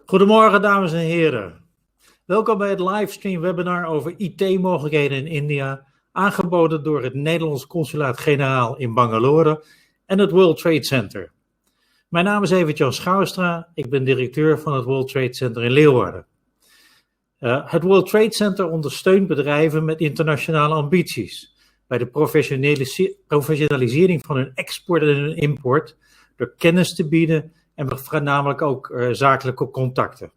Goedemorgen dames en heren. Welkom bij het livestream webinar over IT-mogelijkheden in India, aangeboden door het Nederlands Consulaat-Generaal in Bangalore en het World Trade Center. Mijn naam is Evert-Jan Schouwstra, ik ben directeur van het World Trade Center in Leeuwarden. Het World Trade Center ondersteunt bedrijven met internationale ambities bij de professionalisering van hun export en hun import door kennis te bieden en voornamelijk ook zakelijke contacten.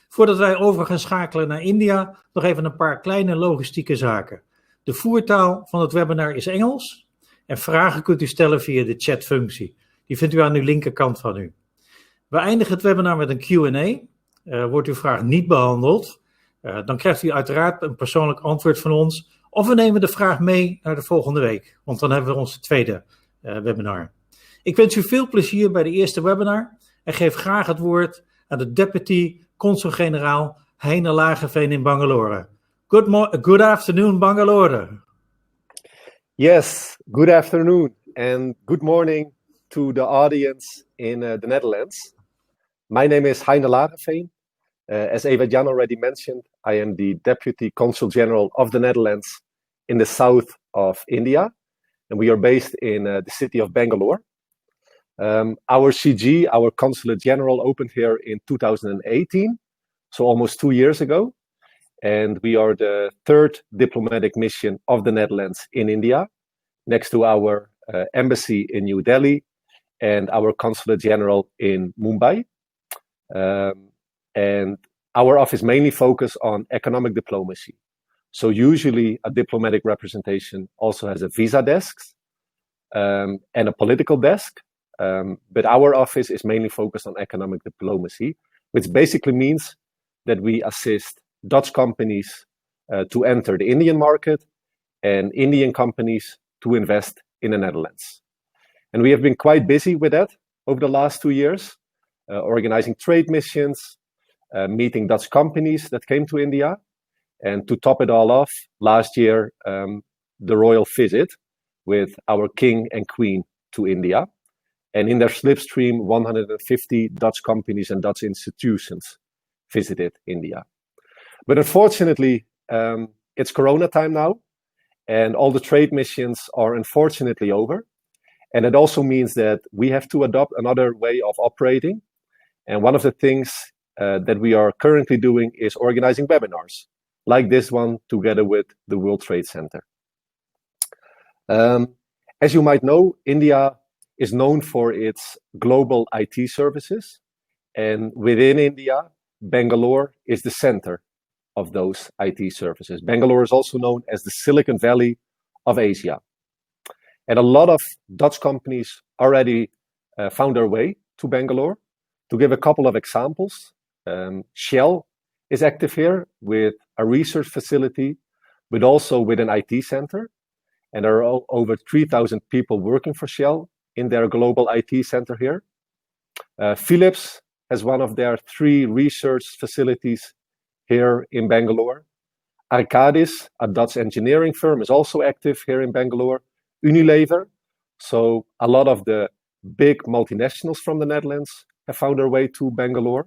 Voordat wij over gaan schakelen naar India, nog even een paar kleine logistieke zaken. De voertaal van het webinar is Engels en vragen kunt u stellen via de chatfunctie. Die vindt u aan uw linkerkant van u. We eindigen het webinar met een Q&A. Wordt uw vraag niet behandeld, dan krijgt u uiteraard een persoonlijk antwoord van ons. Of we nemen de vraag mee naar de volgende week, want dan hebben we onze tweede webinar. Ik wens u veel plezier bij de eerste webinar en geef graag het woord aan de Deputy Consul-Generaal Heine Lageveen in Bangalore. Good afternoon, Bangalore. Yes, good afternoon and good morning to the audience in the Netherlands. My name is Heine Lageveen. As Evert-Jan already mentioned, I am the Deputy Consul General of the Netherlands in the south of India, and we are based in the city of Bangalore. Our CG, our Consulate General, opened here in 2018, so almost 2 years ago. And we are the third diplomatic mission of the Netherlands in India, next to our embassy in New Delhi and our Consulate General in Mumbai. And our office mainly focuses on economic diplomacy. So usually a diplomatic representation also has a visa desk and a political desk. But our office is mainly focused on economic diplomacy, which basically means that we assist Dutch companies to enter the Indian market and Indian companies to invest in the Netherlands. And we have been quite busy with that over the last 2 years, organizing trade missions, meeting Dutch companies that came to India. And to top it all off, last year, the royal visit with our king and queen to India. And in their slipstream, 150 Dutch companies and Dutch institutions visited India. But unfortunately, it's Corona time now, and all the trade missions are unfortunately over. And it also means that we have to adopt another way of operating. And one of the things that we are currently doing is organizing webinars, like this one, together with the World Trade Center. As you might know, India is known for its global IT services. And within India, Bangalore is the center of those IT services. Bangalore is also known as the Silicon Valley of Asia. And a lot of Dutch companies already found their way to Bangalore. To give a couple of examples, Shell is active here with a research facility, but also with an IT center. And there are over 3,000 people working for Shell in their global IT center here. Philips has one of their 3 research facilities here in Bangalore. Arcadis, a Dutch engineering firm, is also active here in Bangalore. Unilever, so a lot of the big multinationals from the Netherlands have found their way to Bangalore.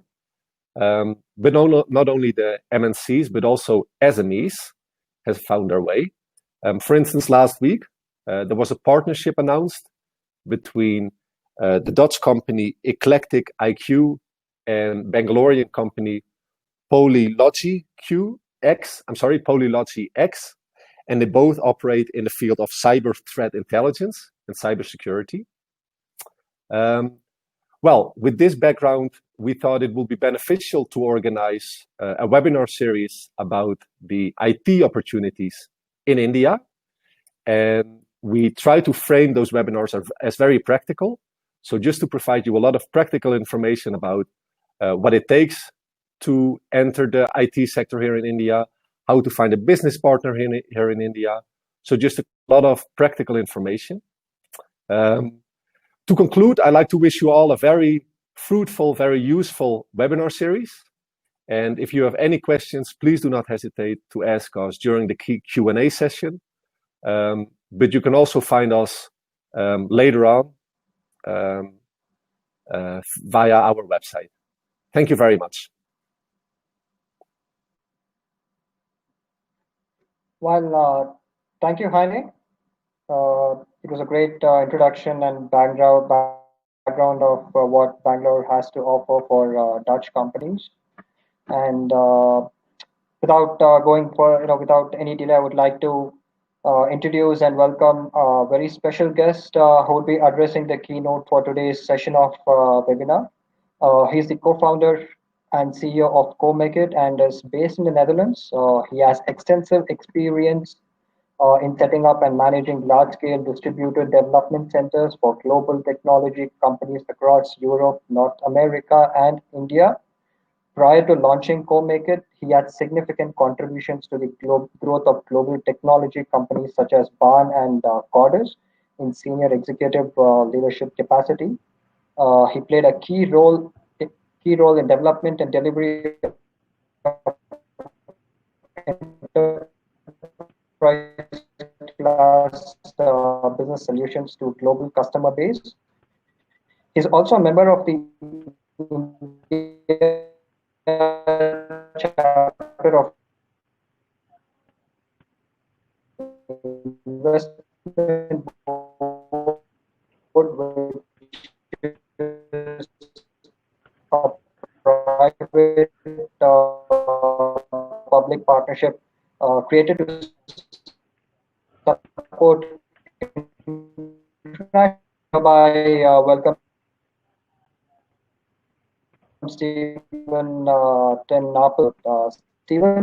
But not only the MNCs, but also SMEs have found their way. For instance, last week, there was a partnership announced between the Dutch company Eclectic IQ and Bangalorean company Polylogy X, and they both operate in the field of cyber threat intelligence and cybersecurity. Well, with this background, we thought it would be beneficial to organize a webinar series about the IT opportunities in India. And we try to frame those webinars as very practical. So just to provide you a lot of practical information about what it takes to enter the IT sector here in India, how to find a business partner here in India. So just a lot of practical information. To conclude, I'd like to wish you all a very fruitful, very useful webinar series. And if you have any questions, please do not hesitate to ask us during the Q&A session. But you can also find us later on via our website. Thank you very much. Well, thank you, Heine. It was a great introduction and background of what Bangalore has to offer for Dutch companies. And without without any delay, I would like to introduce and welcome a very special guest who will be addressing the keynote for today's session of webinar. He's the co-founder and CEO of CoMakeIt and is based in the Netherlands. He has extensive experience in setting up and managing large-scale distributed development centers for global technology companies across Europe, North America, and India. Prior to launching CoMakeIt, he had significant contributions to the growth of global technology companies such as Barn and Cordis in senior executive leadership capacity. He played a key role in development and delivery of enterprise class business solutions to global customer base. He's also a member of the chapter of investment board, which is a private public partnership created to support by welcome Stephen Ten Napel. Stephen,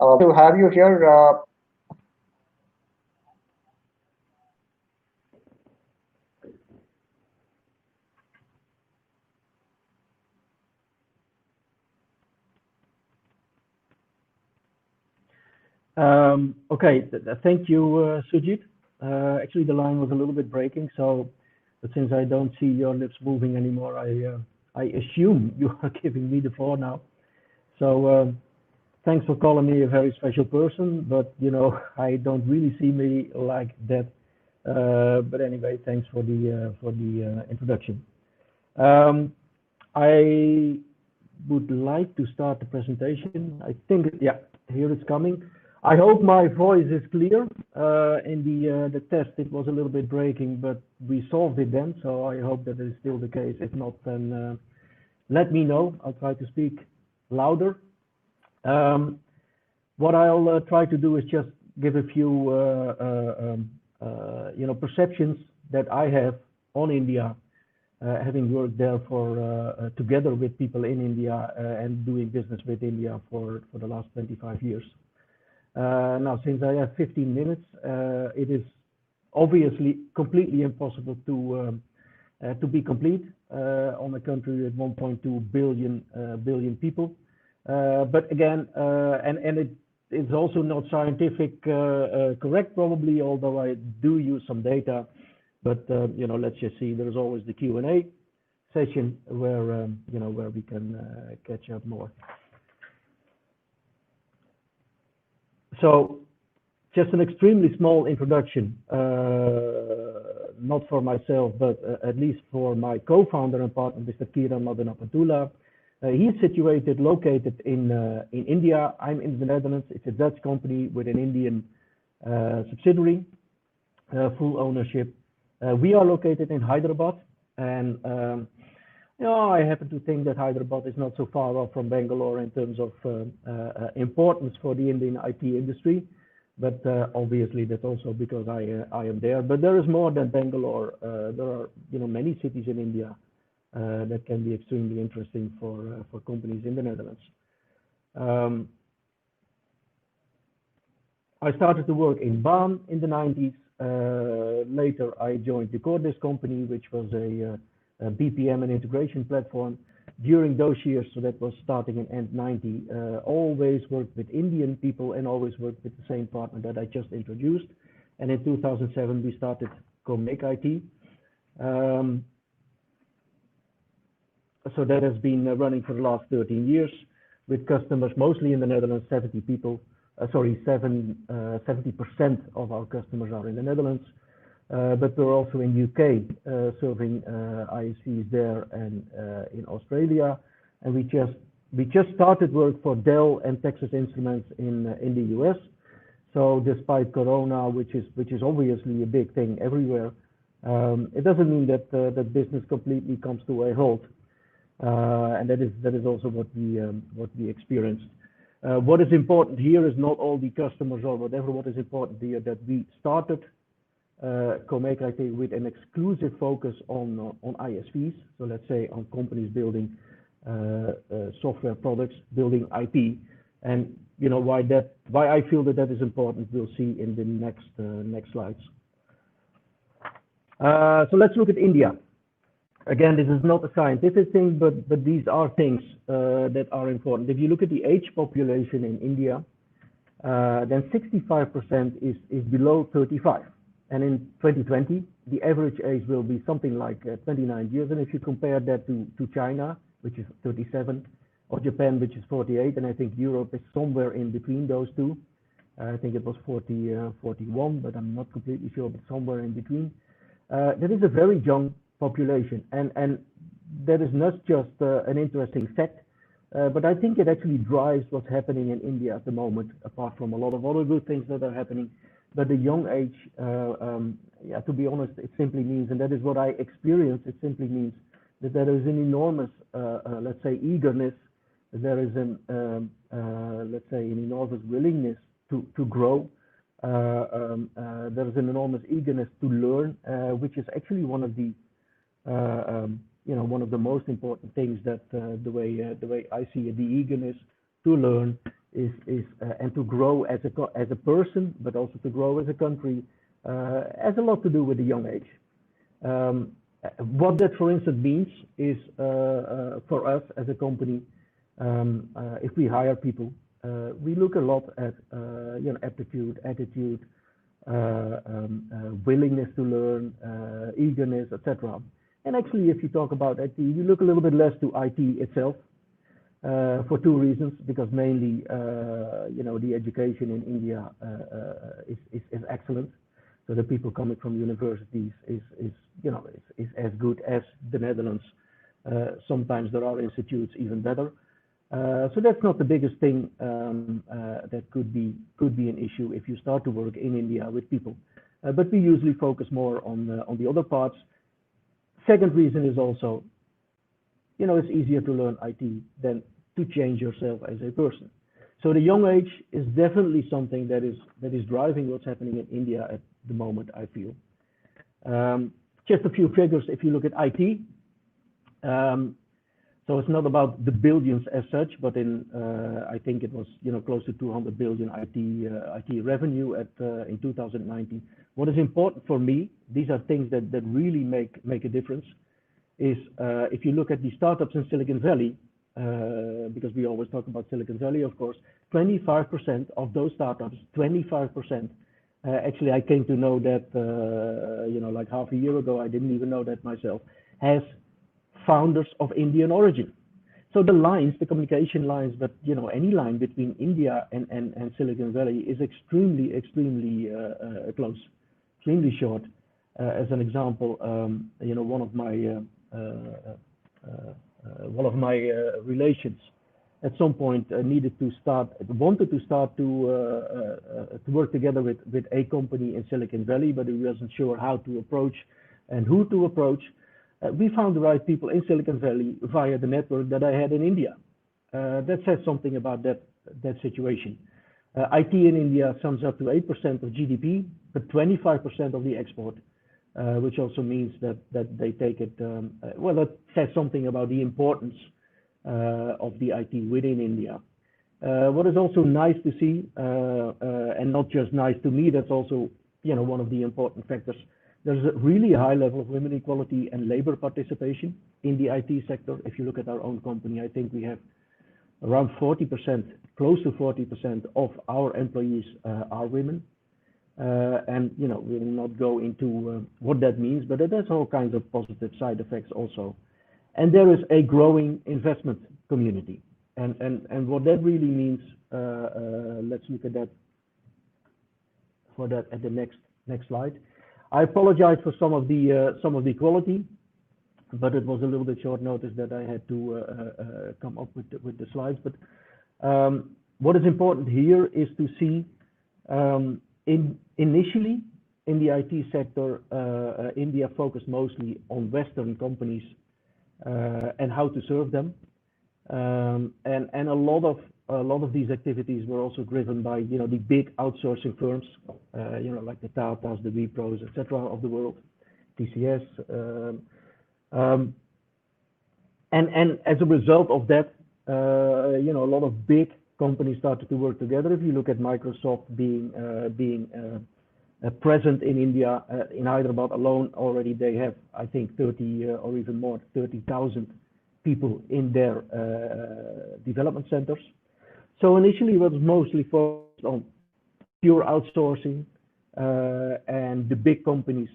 to have you here. Okay, thank you, Sujit. Actually, the line was a little bit breaking, but since I don't see your lips moving anymore, I assume you are giving me the floor now. So thanks for calling me a very special person, but I don't really see me like that. But anyway, thanks for the introduction. I would like to start the presentation. I think, yeah, here it's coming. I hope my voice is clear. In the test, it was a little bit breaking, but we solved it then, so I hope that is still the case. If not, then let me know. I'll try to speak louder. What I'll try to do is just give a few perceptions that I have on India, having worked there for together with people in India and doing business with India for the last 25 years. Now, since I have 15 minutes, it is obviously completely impossible to be complete on a country with 1.2 billion people. But again, and it is also not scientific correct probably, although I do use some data. But let's just see. There's always the Q&A session where where we can catch up more. So, just an extremely small introduction, not for myself, but at least for my co-founder and partner, Mr. Kiran Madanapantula. He's located in India. I'm in the Netherlands. It's a Dutch company with an Indian subsidiary, full ownership. We are located in Hyderabad, and I happen to think that Hyderabad is not so far off from Bangalore in terms of importance for the Indian IT industry. But obviously, that's also because I am there. But there is more than Bangalore. There are many cities in India that can be extremely interesting for companies in the Netherlands. I started to work in Barn in the 90s. Later, I joined the Cordis company, which was a BPM and integration platform. During those years, so that was starting in end 90, always worked with Indian people and always worked with the same partner that I just introduced. And in 2007, we started CoMakeIt. So that has been running for the last 13 years with customers mostly in the Netherlands. 70% of our customers are in the Netherlands. But we're also in UK serving ISVs there and in Australia. and we just started work for Dell and Texas Instruments in the US. So despite Corona, which is obviously a big thing everywhere, it doesn't mean that that business completely comes to a halt, and that is also what we experienced. What is important here is not all the customers or whatever. What is important here that we started Comec IT with an exclusive focus on ISVs. So let's say on companies building software products, building IP, and you know why I feel that is important. We'll see in the next slides. So let's look at India. Again, this is not a scientific thing, but these are things that are important. If you look at the age population in India, then 65% is below 35. And in 2020, the average age will be something like 29 years. And if you compare that to China, which is 37, or Japan, which is 48, and I think Europe is somewhere in between those two. I think it was 41, but I'm not completely sure, but somewhere in between. That is a very young population, and that is not just an interesting fact, but I think it actually drives what's happening in India at the moment, apart from a lot of other good things that are happening. But the young age, to be honest, it simply means, and that is what I experienced, it simply means that there is an enormous, let's say, eagerness, there is let's say, an enormous willingness to grow. There is an enormous eagerness to learn, which is actually one of the one of the most important things that the way I see it, the eagerness to learn is and to grow as a person, but also to grow as a country, has a lot to do with the young age. What that, for instance, means is for us as a company, if we hire people, we look a lot at aptitude, attitude, willingness to learn, eagerness, etc. And actually, if you talk about IT, you look a little bit less to IT itself for two reasons. Because mainly, the education in India is excellent. So the people coming from universities is as good as the Netherlands. Sometimes there are institutes even better. So that's not the biggest thing that could be an issue if you start to work in India with people. But we usually focus more on the other parts. Second reason is also, it's easier to learn IT than to change yourself as a person. So the young age is definitely something that is driving what's happening in India at the moment, I feel. Just a few figures if you look at IT. So it's not about the billions as such, but I think it was close to 200 billion IT revenue in 2019. What is important for me, these are things that really make a difference, is if you look at the startups in Silicon Valley, because we always talk about Silicon Valley, of course, 25% of those startups, 25%. Actually, I came to know that like half a year ago. I didn't even know that myself. Has founders of Indian origin. So the communication lines, but any line between India and Silicon Valley is extremely close, extremely short. As an example, one of my relations at some point wanted to start to work together with a company in Silicon Valley, but he wasn't sure how to approach and who to approach. We found the right people in Silicon Valley via the network that I had in India. That says something about that situation. IT in India sums up to 8% of GDP, but 25% of the export, which also means that they take it. That says something about the importance of the IT within India. What is also nice to see, and not just nice to me, that's also one of the important factors. There's a really high level of women equality and labor participation in the IT sector. If you look at our own company, I think we have around 40%, close to 40% of our employees are women. And we will not go into what that means, but it has all kinds of positive side effects also. And there is a growing investment community. And what that really means, let's look at that at the next slide. I apologize for some of the quality. but it was a little bit short notice that I had to come up with the slides. But what is important here is to see initially in the IT sector, India focused mostly on Western companies and how to serve them, and a lot of these activities were also driven by the big outsourcing firms, like the Tatas, the Wipros, etc. of the world, TCS, and as a result of that, a lot of big companies started to work together. If you look at Microsoft being present in India, in Hyderabad alone, already they have, I think, 30 or even more, 30,000 people in their development centers. So initially it was mostly focused on pure outsourcing and the big companies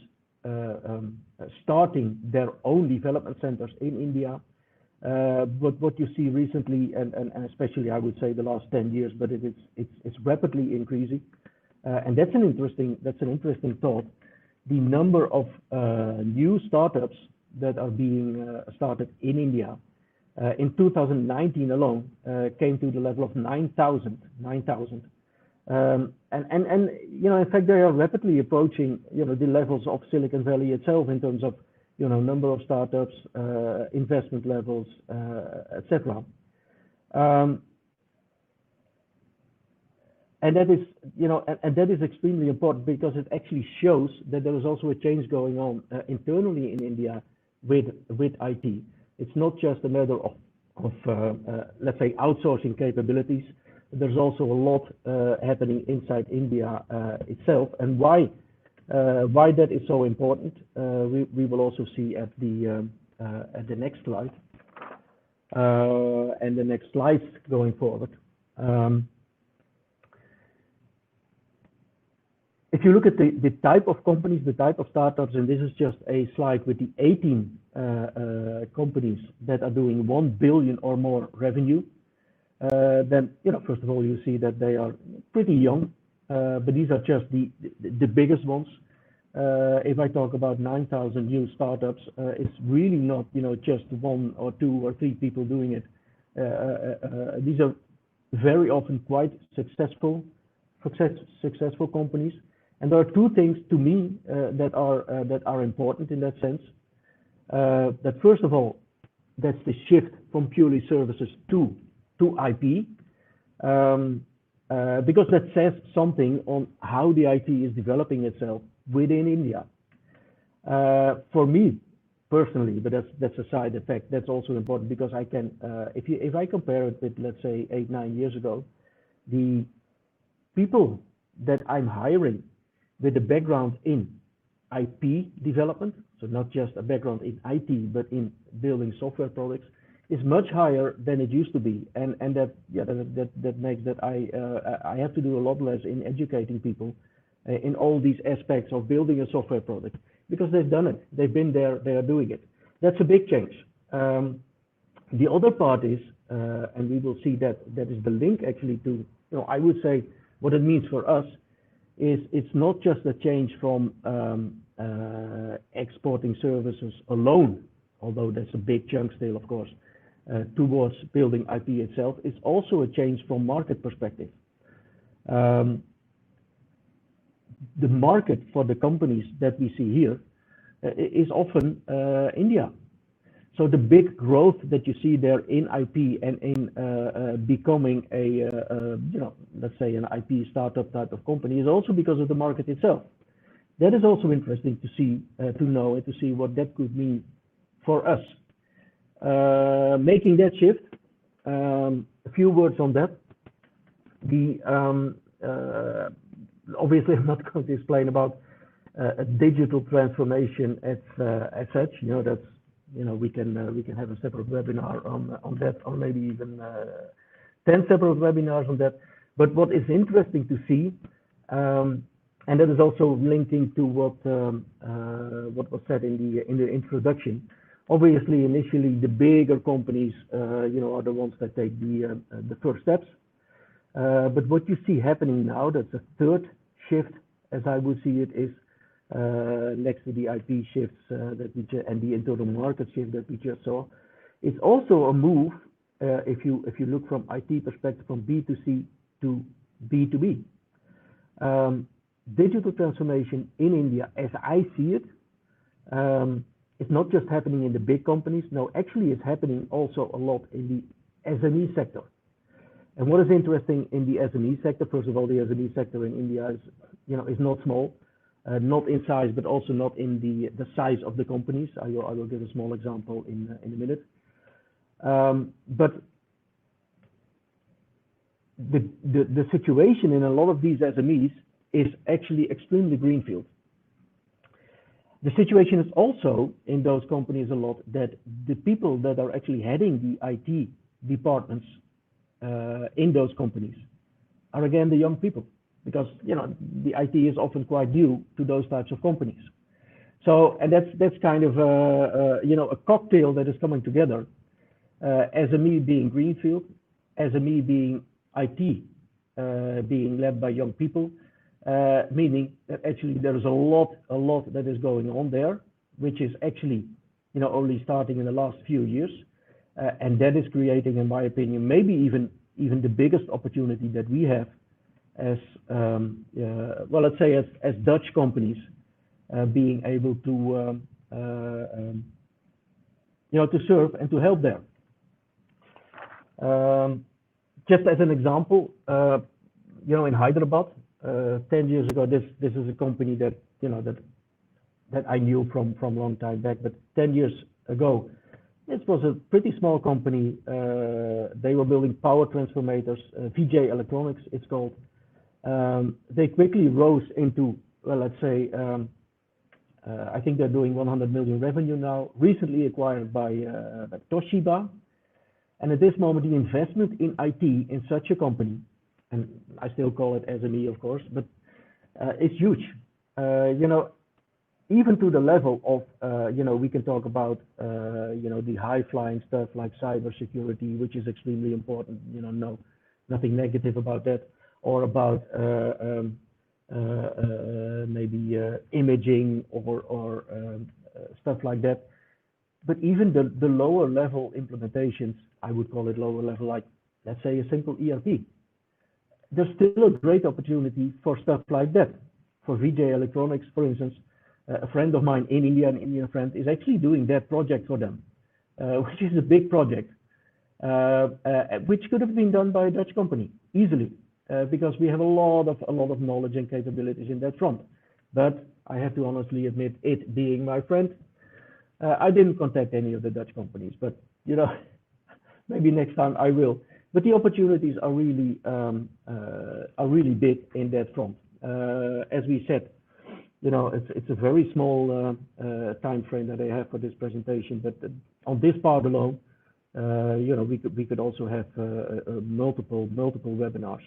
starting their own development centers in India. But what you see recently, and especially I would say the last 10 years, but it's rapidly increasing, and that's an interesting thought. The number of new startups that are being started in India in 2019 alone came to the level of 9,000. And in fact they are rapidly approaching the levels of Silicon Valley itself in terms of number of startups, investment levels, etc. And that is, and that is extremely important because it actually shows that there is also a change going on internally in India with IT. It's not just a matter of let's say outsourcing capabilities. There's also a lot happening inside India itself, and why that is so important, we will also see at the next slide and the next slides going forward. If you look at the type of companies, the type of startups, and this is just a slide with the 18 companies that are doing 1 billion or more revenue, then first of all you see that they are pretty young, but these are just the biggest ones. If I talk about 9,000 new startups, it's really not just 1 or 2 or 3 people doing it. These are very often quite successful companies. And there are 2 things to me that are important in that sense. That first of all, that's the shift from purely services to IP, because that says something on how the IT is developing itself within India. For me personally, but that's a side effect. That's also important because I can, if I compare it with, let's say, 8-9 years ago, the people that I'm hiring with a background in IP development, so not just a background in IT, but in building software products, is much higher than it used to be, and that makes that I have to do a lot less in educating people in all these aspects of building a software product, because they've done it, they've been there, they are doing it. That's a big change. The other part is, and we will see that is the link actually to, I would say what it means for us is it's not just a change from exporting services alone, although that's a big chunk still, of course, towards building IP itself. It's also a change from market perspective. The market for the companies that we see here is often India. So the big growth that you see there in IP and in becoming a, let's say an IP startup type of company is also because of the market itself. That is also interesting to see, to know, and to see what that could mean for us. Making that shift, a few words on that. Obviously, I'm not going to explain about a digital transformation as such. That's we can have a separate webinar on that, or maybe even 10 separate webinars on that. But what is interesting to see, and that is also linking to what was said in the introduction. Obviously, initially the bigger companies, are the ones that take the first steps. But what you see happening now, that's a third shift, as I would see it, is next to the IP shifts and the internal market shift that we just saw. It's also a move, if you look from IT perspective, from B2C to B2B. Digital transformation in India, as I see it, it's not just happening in the big companies. No, actually it's happening also a lot in the SME sector. And what is interesting in the SME sector, first of all, the SME sector in India is not small, not in size, but also not in the size of the companies. I will give a small example in a minute. But the situation in a lot of these SMEs is actually extremely greenfield. The situation is also in those companies a lot that the people that are actually heading the IT departments in those companies are again the young people, because the IT is often quite new to those types of companies. So, and that's kind of a cocktail that is coming together. SME being greenfield, SME being IT being led by young people, meaning that actually there is a lot that is going on there, which is actually only starting in the last few years, and that is creating, in my opinion, maybe even the biggest opportunity that we have as well, let's say as Dutch companies, being able to to serve and to help there. Just as an example, in Hyderabad, 10 years ago, this is a company that that I knew from a long time back, but 10 years ago, this was a pretty small company. They were building power transformators, VJ Electronics, it's called. They quickly rose into, well, let's say, I think they're doing 100 million revenue now, recently acquired by Toshiba. And at this moment, the investment in IT in such a company, and I still call it SME, of course, but it's huge. Even to the level of, we can talk about, the high-flying stuff like cybersecurity, which is extremely important. No, nothing negative about that, or about maybe imaging or stuff like that. But even the lower level implementations, I would call it lower level, like let's say a simple ERP. There's still a great opportunity for stuff like that. For VJ Electronics, for instance, a friend of mine in India, an Indian friend, is actually doing that project for them, which is a big project, which could have been done by a Dutch company easily, because we have a lot of knowledge and capabilities in that front. But I have to honestly admit, it being my friend, I didn't contact any of the Dutch companies, but maybe next time I will. But the opportunities are really big in that front. As we said, it's a very small time frame that I have for this presentation, but on this part alone, we could also have multiple webinars.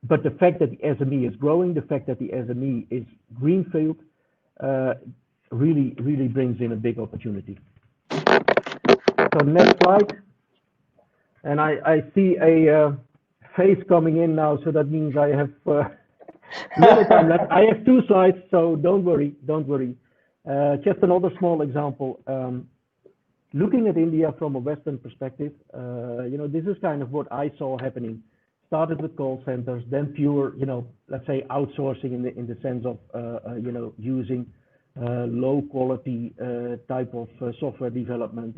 But the fact that the SME is growing, the fact that the SME is greenfield, really brings in a big opportunity. So next slide. And I see a face coming in now, so that means I have little time left. I have 2 slides, so don't worry. Just another small example. Looking at India from a Western perspective, this is kind of what I saw happening. Started with call centers, then pure, let's say outsourcing in the sense of, using low quality type of software development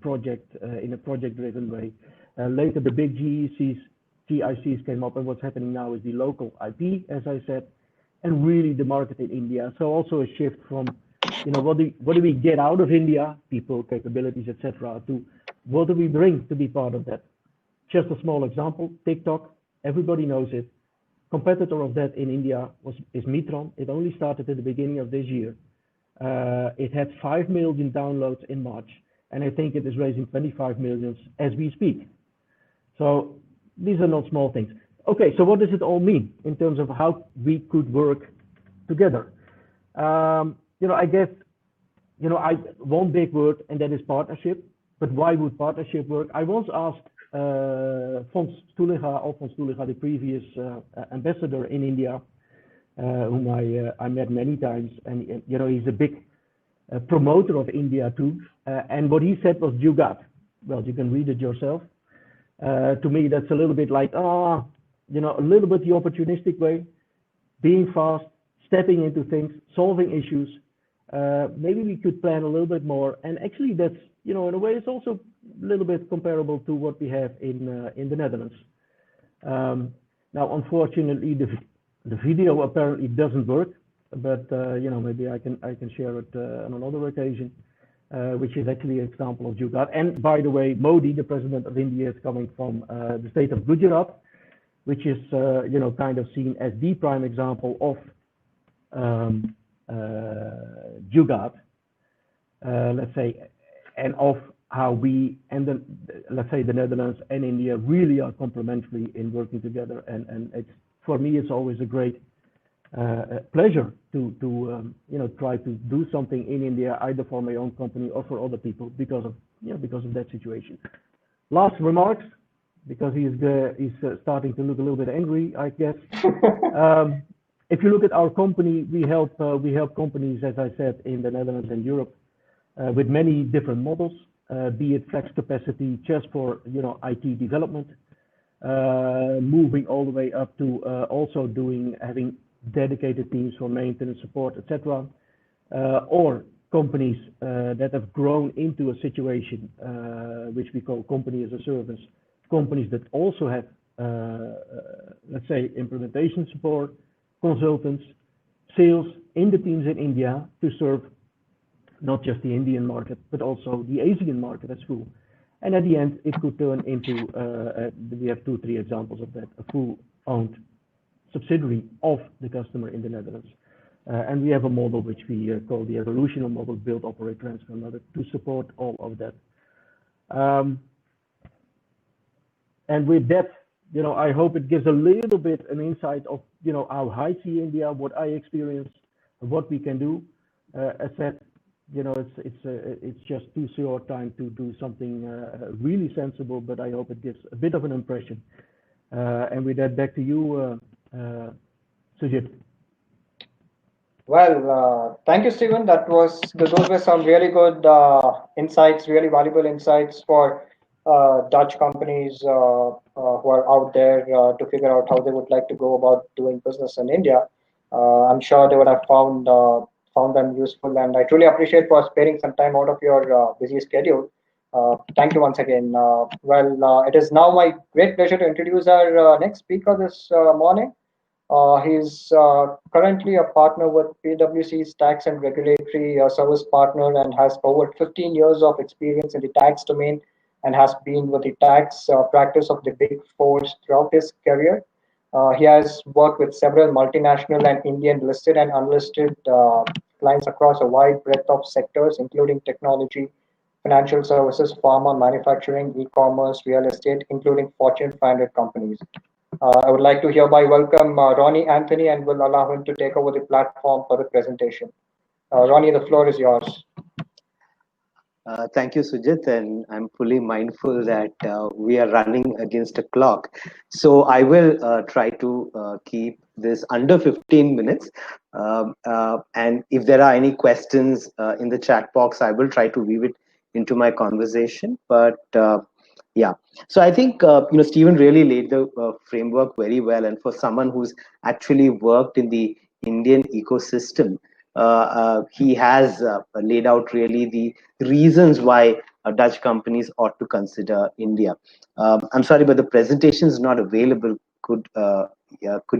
project in a project-driven way. Later, the big GICs came up, and what's happening now is the local IP, as I said, and really the market in India. So also a shift from, what do we get out of India, people, capabilities, etc., to what do we bring to be part of that? Just a small example: TikTok. Everybody knows it. Competitor of that in India is Mitron. It only started at the beginning of this year. It had 5 million downloads in March, and I think it is raising 25 million as we speak. So these are not small things. Okay, so what does it all mean in terms of how we could work together? I guess, one big word, and that is partnership. But why would partnership work? I once asked Alphonse Stoelinga, the previous ambassador in India, whom I met many times, and you know, he's a big promoter of India too. And what he said was Jugaad. Well, you can read it yourself. To me, that's a little bit like, you know, a little bit the opportunistic way, being fast, stepping into things, solving issues. Maybe we could plan a little bit more. And actually, that's, you know, in a way, it's also a little bit comparable to what we have in the Netherlands. Now, unfortunately, the video apparently doesn't work, but you know, maybe I can share it on another occasion. Which is actually an example of Jugaad. And by the way, Modi, the president of India, is coming from the state of Gujarat, which is, you know, kind of seen as the prime example of Jugaad, let's say, and of how we and the, let's say, the Netherlands and India really are complementary in working together. And it's, for me, it's always a great pleasure to you know, try to do something in India, either for my own company or for other people, because of, you know, because of that situation. Last remarks, because he's starting to look a little bit angry, I guess. If you look at our company, we help companies, as I said, in the Netherlands and Europe, with many different models, be it flex capacity just for, you know, IT development, moving all the way up to also having dedicated teams for maintenance, support, etc., or companies that have grown into a situation which we call company as a service, companies that also have, let's say, implementation support, consultants, sales in the teams in India to serve not just the Indian market, but also the Asian market as full. And at the end, it could turn into, we have 2-3 examples of that, a full-owned subsidiary of the customer in the Netherlands. And we have a model which we call the evolutional model, build, operate, transfer, another, to support all of that. And with that, you know, I hope it gives a little bit an insight of, you know, how I see India, what I experience, what we can do. As said, you know, it's just too short time to do something really sensible, but I hope it gives a bit of an impression. And with that, back to you, Sujit. Well, thank you, Stephen. Those were some really good insights, really valuable insights for Dutch companies who are out there to figure out how they would like to go about doing business in India. I'm sure they would have found them useful, and I truly appreciate for sparing some time out of your busy schedule. Thank you once again. It is now my great pleasure to introduce our next speaker this morning. He's currently a partner with PwC's Tax and Regulatory Service Partner and has over 15 years of experience in the tax domain and has been with the tax practice of the Big Four throughout his career. He has worked with several multinational and Indian listed and unlisted clients across a wide breadth of sectors, including technology, financial services, pharma, manufacturing, e-commerce, real estate, including Fortune 500 companies. I would like to hereby welcome Ronnie Anthony and will allow him to take over the platform for the presentation. Ronnie, the floor is yours. Thank you, Sujit, and I'm fully mindful that we are running against a clock. So I will try to keep this under 15 minutes. And if there are any questions in the chat box, I will try to weave it into my conversation. But yeah, so I think, Stephen really laid the framework very well. And for someone who's actually worked in the Indian ecosystem, he has laid out really the reasons why Dutch companies ought to consider India. I'm sorry, but the presentation is not available. Could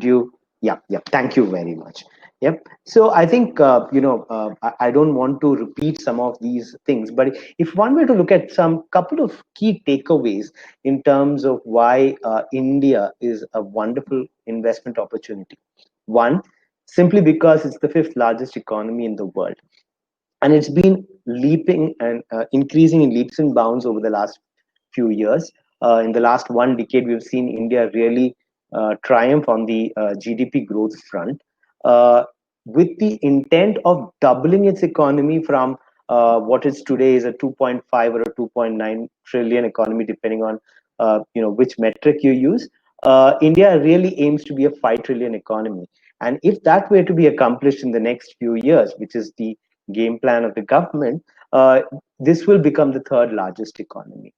you? Yeah. Thank you very much. Yep. So I think, I don't want to repeat some of these things, but if one were to look at some couple of key takeaways in terms of why India is a wonderful investment opportunity. One, simply because it's the 5th largest economy in the world. And it's been leaping and increasing in leaps and bounds over the last few years. In the last 1 decade, we've seen India really triumph on the GDP growth front, with the intent of doubling its economy from what is today is a 2.5 or a 2.9 trillion economy, depending on which metric you use. India really aims to be a 5 trillion economy. And if that were to be accomplished in the next few years, which is the game plan of the government, this will become the third largest economy.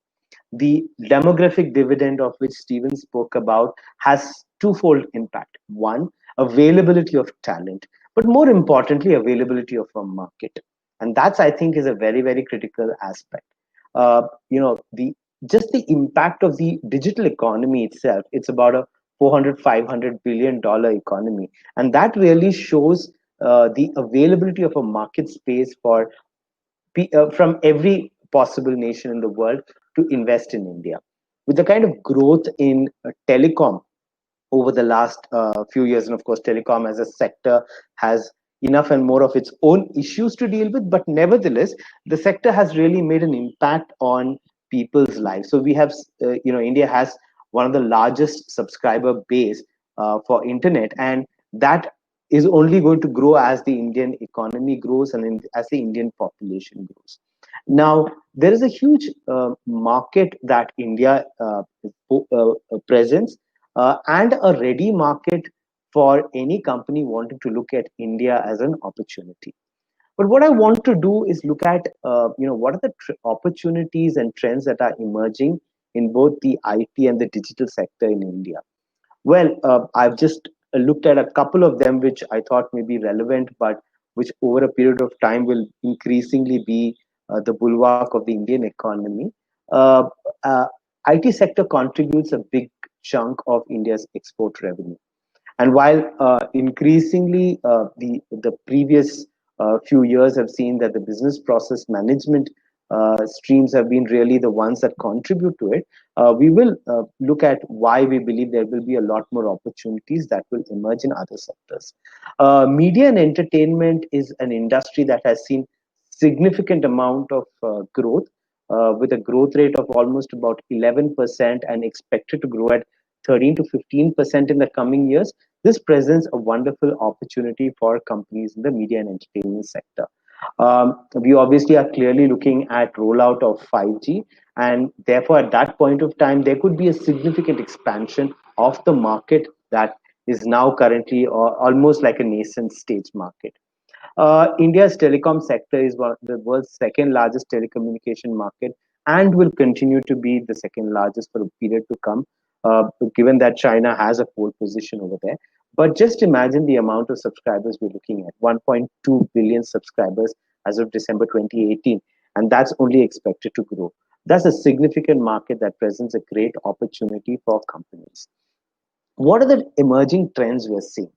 The demographic dividend of which Stephen spoke about has twofold impact. One, availability of talent, but more importantly, availability of a market. And that's, I think, is a very, very critical aspect. The impact of the digital economy itself, it's about a 400-500 billion dollar economy. And that really shows the availability of a market space for from every possible nation in the world to invest in India. With the kind of growth in telecom over the last few years, and of course, telecom as a sector has enough and more of its own issues to deal with, but nevertheless, the sector has really made an impact on people's lives. So we have, India has one of the largest subscriber base for internet, and that is only going to grow as the Indian economy grows and as the Indian population grows. Now, there is a huge market that India presents and a ready market for any company wanting to look at India as an opportunity. But what I want to do is look at, what are the opportunities and trends that are emerging in both the IT and the digital sector in India. Well, I've just looked at a couple of them which I thought may be relevant, but which over a period of time will increasingly be the bulwark of the Indian economy. IT sector contributes a big chunk of India's export revenue. And while increasingly the previous few years have seen that the business process management streams have been really the ones that contribute to it, we will look at why we believe there will be a lot more opportunities that will emerge in other sectors. Media and entertainment is an industry that has seen significant amount of growth with a growth rate of almost about 11% and expected to grow at 13 to 15% in the coming years. This presents a wonderful opportunity for companies in the media and entertainment sector. We obviously are clearly looking at rollout of 5G, and therefore at that point of time, there could be a significant expansion of the market that is now currently almost like a nascent stage market. India's telecom sector is the world's second largest telecommunication market and will continue to be the second largest for a period to come, given that China has a pole position over there. But just imagine the amount of subscribers we're looking at, 1.2 billion subscribers as of December 2018, and that's only expected to grow. That's a significant market that presents a great opportunity for companies. What are the emerging trends we're seeing?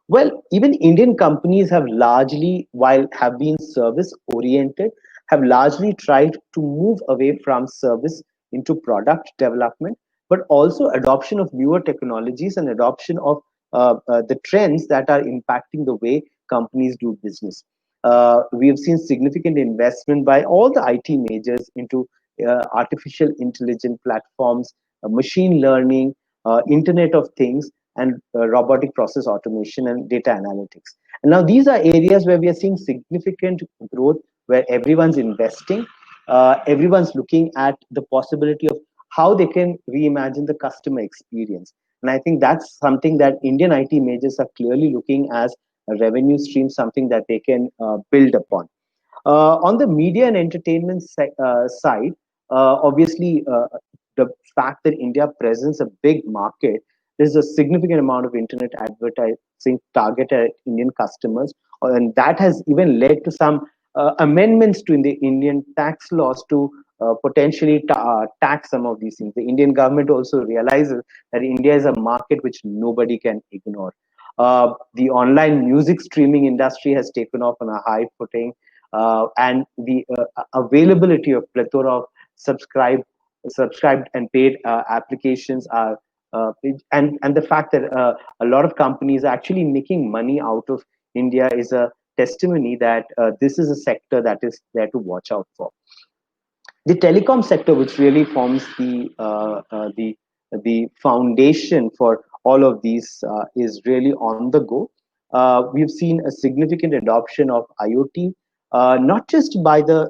Well, even Indian companies have largely, while have been service-oriented, have largely tried to move away from service into product development, but also adoption of newer technologies and adoption of the trends that are impacting the way companies do business. We have seen significant investment by all the IT majors into artificial intelligence platforms, machine learning, Internet of Things, and robotic process automation and data analytics. And now these are areas where we are seeing significant growth, where everyone's investing, everyone's looking at the possibility of how they can reimagine the customer experience. And I think that's something that Indian IT majors are clearly looking as a revenue stream, something that they can build upon. On the media and entertainment side, obviously, the fact that India presents a big market, there's a significant amount of internet advertising targeted at Indian customers, and that has even led to some amendments to the Indian tax laws to potentially tax some of these things. The Indian government also realizes that India is a market which nobody can ignore. The online music streaming industry has taken off on a high footing, and the availability of plethora of subscribed and paid applications are and the fact that a lot of companies are actually making money out of India is a testimony that this is a sector that is there to watch out for. The telecom sector, which really forms the foundation for all of these, is really on the go. We've seen a significant adoption of IoT, not just by the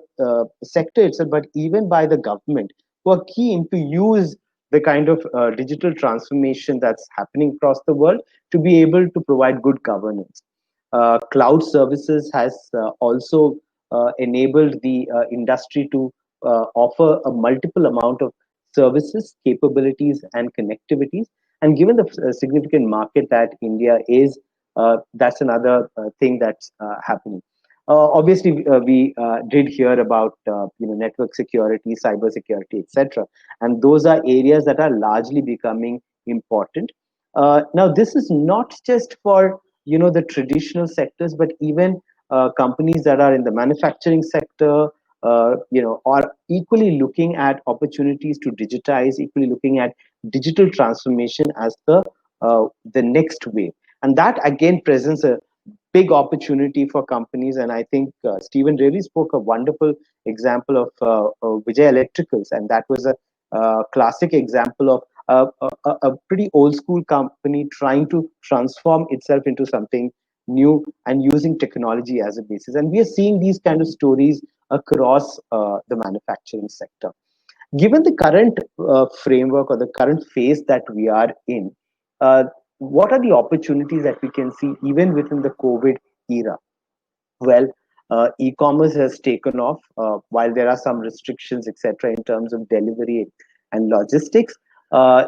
sector itself, but even by the government, who are keen to use the kind of digital transformation that's happening across the world to be able to provide good governance. Cloud services has also enabled the industry to offer a multiple amount of services, capabilities, and connectivities. And given the significant market that India is, that's another thing that's happening. Obviously, we did hear about network security, cyber security, etc., and those are areas that are largely becoming important. Now, this is not just for the traditional sectors, but even companies that are in the manufacturing sector, are equally looking at opportunities to digitize, equally looking at digital transformation as the next wave, and that again presents a big opportunity for companies. And I think Stephen really spoke a wonderful example of Vijay Electricals, and that was a classic example of a pretty old school company trying to transform itself into something new and using technology as a basis. And we are seeing these kind of stories across the manufacturing sector. Given the current framework or the current phase that we are in, what are the opportunities that we can see even within the COVID era? Well, e-commerce has taken off while there are some restrictions, etc., in terms of delivery and logistics.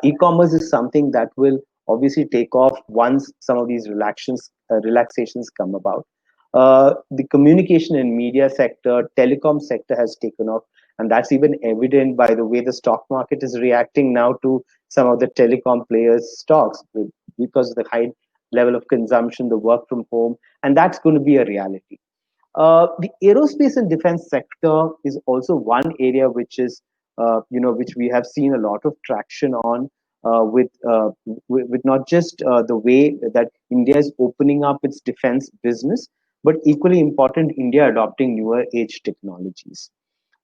E-commerce is something that will obviously take off once some of these relaxations come about. The communication and media sector, telecom sector has taken off, and that's even evident by the way the stock market is reacting now to some of the telecom players' stocks because of the high level of consumption, the work from home, and that's going to be a reality. The aerospace and defense sector is also one area which is, which we have seen a lot of traction on, with not just the way that India is opening up its defense business, but equally important, India adopting newer age technologies.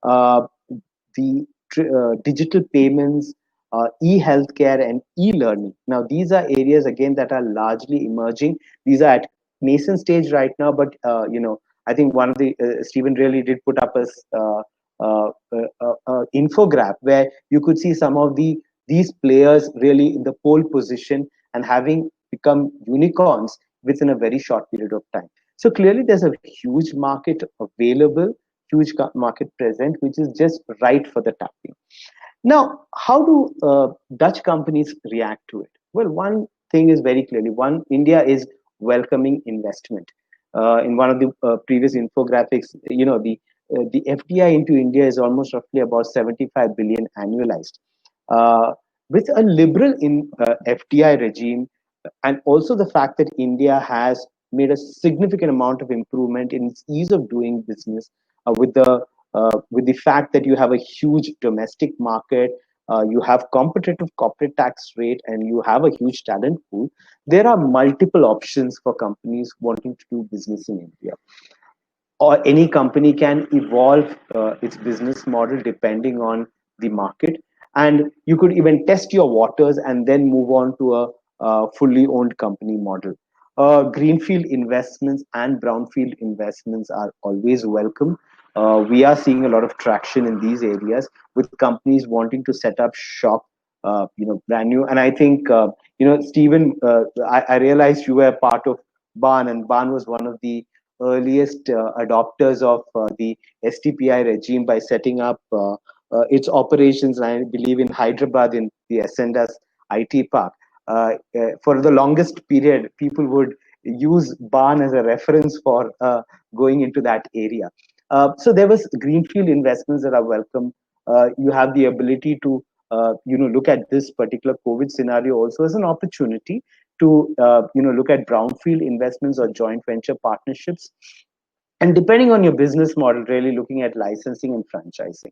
The digital payments, e-healthcare, and e-learning. Now, these are areas again that are largely emerging. These are at nascent stage right now, but I think one of the Stephen really did put up a infograph where you could see some of these players really in the pole position and having become unicorns within a very short period of time. So clearly, there's a huge market available, huge market present, which is just right for the tapping. Now, how do Dutch companies react to it? Well, one thing is very clearly, India is welcoming investment. In one of the previous infographics, the FDI into India is almost roughly about 75 billion annualized. With a liberal FDI regime, and also the fact that India has made a significant amount of improvement in its ease of doing business, with the fact that you have a huge domestic market, you have competitive corporate tax rate, and you have a huge talent pool, there are multiple options for companies wanting to do business in India. Or any company can evolve its business model depending on the market. And you could even test your waters and then move on to a fully owned company model. Greenfield investments and brownfield investments are always welcome. We are seeing a lot of traction in these areas with companies wanting to set up shop, brand new. And I think, Stephen, I realized you were part of BAN, and BAN was one of the earliest adopters of the STPI regime by setting up its operations, I believe, in Hyderabad in the Ascendas IT Park. For the longest period, people would use BAN as a reference for going into that area. So there was greenfield investments that are welcome. You have the ability to, look at this particular COVID scenario also as an opportunity to, look at brownfield investments or joint venture partnerships. And depending on your business model, really looking at licensing and franchising.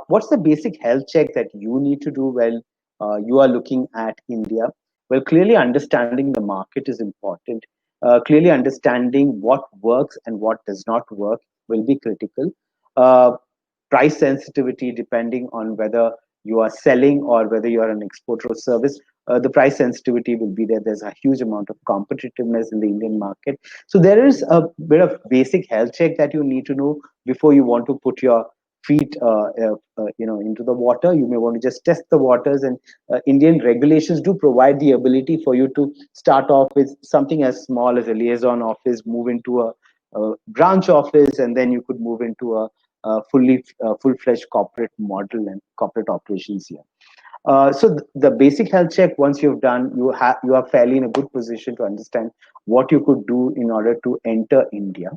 What's the basic health check that you need to do while you are looking at India? Well, clearly understanding the market is important. Clearly understanding what works and what does not work will be critical. Price sensitivity, depending on whether you are selling or whether you are an exporter of service, the price sensitivity will be there. There's a huge amount of competitiveness in the Indian market. So there is a bit of basic health check that you need to know before you want to put your feet into the water. You may want to just test the waters, and Indian regulations do provide the ability for you to start off with something as small as a liaison office, move into a branch office, and then you could move into a full-fledged corporate model and corporate operations here. So the basic health check, once you've done, you are fairly in a good position to understand what you could do in order to enter India.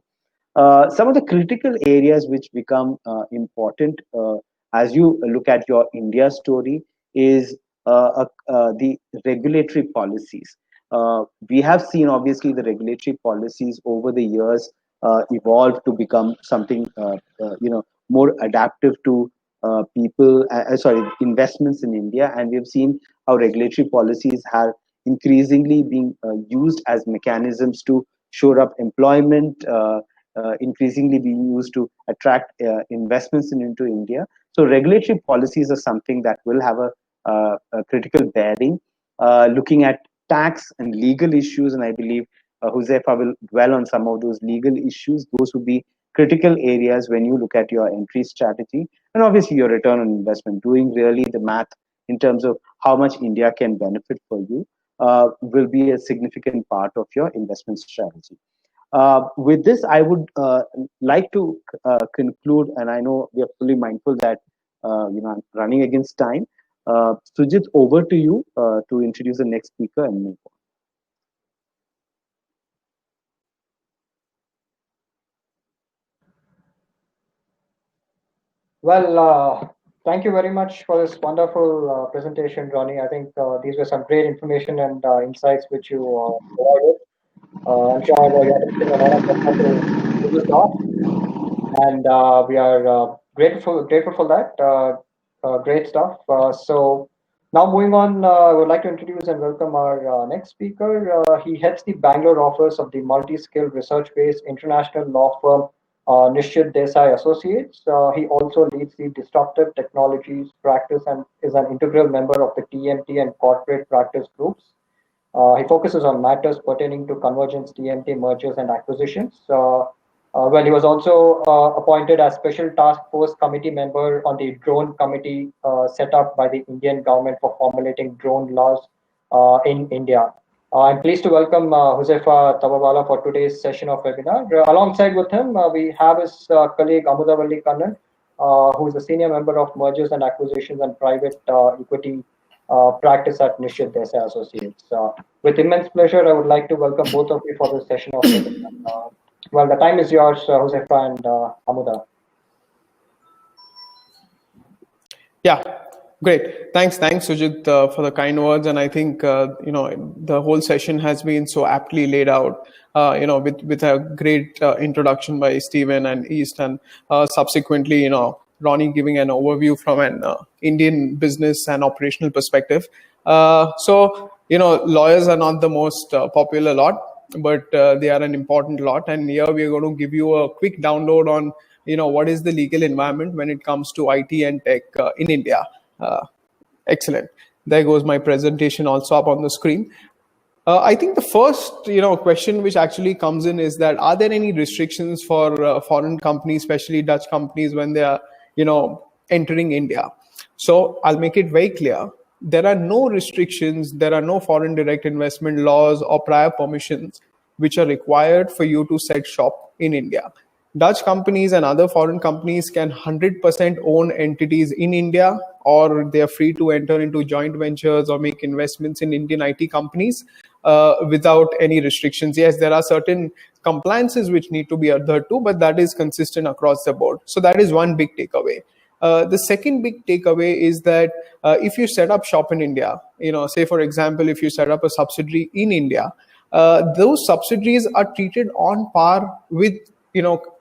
Some of the critical areas which become important as you look at your India story is the regulatory policies. We have seen, obviously, the regulatory policies over the years evolve to become something more adaptive to investments in India, and we've seen how regulatory policies have increasingly been used as mechanisms to shore up employment, increasingly being used to attract investments into India. So regulatory policies are something that will have a critical bearing. Looking at tax and legal issues, and I believe Huzefa will dwell on some of those legal issues. Those would be critical areas when you look at your entry strategy, and obviously your return on investment. Doing really the math in terms of how much India can benefit for you will be a significant part of your investment strategy. With this, I would like to conclude, and I know we are fully mindful that I'm running against time. Sujit, over to you to introduce the next speaker and move on. Well, thank you very much for this wonderful presentation, Ronnie. I think these were some great information and insights which you provided. I'm sure you have a lot of effort to do this off, and we are grateful for that. Great stuff. So now moving on, I would like to introduce and welcome our next speaker. He heads the Bangalore office of the multi-skilled research-based international law firm Nishchit Desai Associates. He also leads the disruptive technologies practice and is an integral member of the TMT and corporate practice groups. He focuses on matters pertaining to convergence, TMT, mergers, and acquisitions. Well, he was also appointed as Special Task Force Committee member on the Drone Committee set up by the Indian government for formulating drone laws in India. I'm pleased to welcome Huzefa Tabawala for today's session of webinar. Alongside with him, we have his colleague Amudavalli Kannan, who is a senior member of mergers and acquisitions and private equity practice at Nishchit Desai Associates. With immense pleasure, I would like to welcome both of you for this session of webinar. Well, the time is yours, Huzefa and Amuda. Yeah, great. Thanks, Sujit, for the kind words. And I think the whole session has been so aptly laid out. With a great introduction by Stephen and East, and subsequently, Ronnie giving an overview from an Indian business and operational perspective. So lawyers are not the most popular lot, but they are an important lot. And here we are going to give you a quick download on what is the legal environment when it comes to IT and tech in India. Excellent. There goes my presentation also up on the screen. I think the first question which actually comes in is that, are there any restrictions for foreign companies, especially Dutch companies, when they are entering India? So I'll make it very clear. There are no restrictions, there are no foreign direct investment laws or prior permissions which are required for you to set shop in India. Dutch companies and other foreign companies can 100% own entities in India, or they are free to enter into joint ventures or make investments in Indian IT companies without any restrictions. Yes, there are certain compliances which need to be adhered to, but that is consistent across the board. So that is one big takeaway. The second big takeaway is that if you set up shop in India, say for example, if you set up a subsidiary in India, those subsidiaries are treated on par with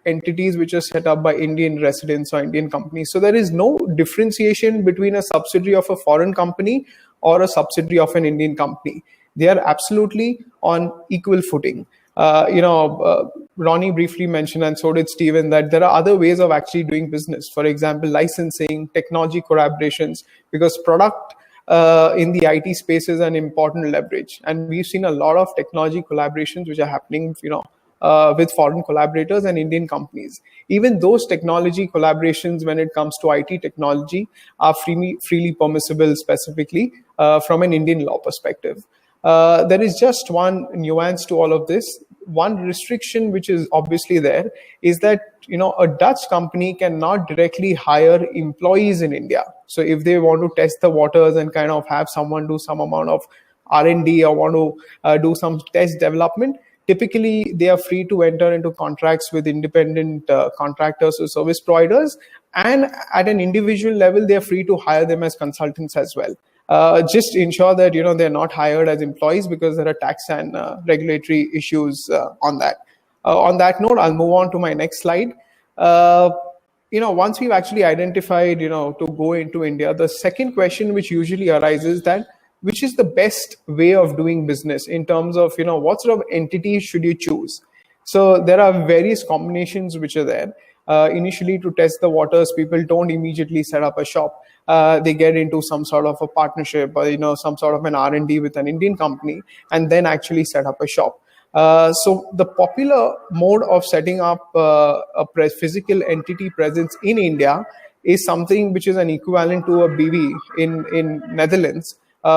entities which are set up by Indian residents or Indian companies. So there is no differentiation between a subsidiary of a foreign company or a subsidiary of an Indian company. They are absolutely on equal footing. Ronnie briefly mentioned, and so did Stephen, that there are other ways of actually doing business. For example, licensing, technology collaborations, because product in the IT space is an important leverage. And we've seen a lot of technology collaborations which are happening, with foreign collaborators and Indian companies. Even those technology collaborations, when it comes to IT technology, are freely permissible, specifically from an Indian law perspective. There is just one nuance to all of this. One restriction which is obviously there is that a Dutch company cannot directly hire employees in India. So if they want to test the waters and kind of have someone do some amount of R&D or want to do some test development, typically they are free to enter into contracts with independent contractors or service providers, and at an individual level they are free to hire them as consultants as well. Just ensure that they're not hired as employees, because there are tax and regulatory issues on that. On that note, I'll move on to my next slide. Once we've actually identified to go into India, the second question which usually arises, that which is the best way of doing business in terms of what sort of entities should you choose. So there are various combinations which are there. Initially, to test the waters, people don't immediately set up a shop. They get into some sort of a partnership or some sort of an R&D with an Indian company, and then actually set up a shop. So the popular mode of setting up a physical entity presence in India is something which is an equivalent to a BV in Netherlands,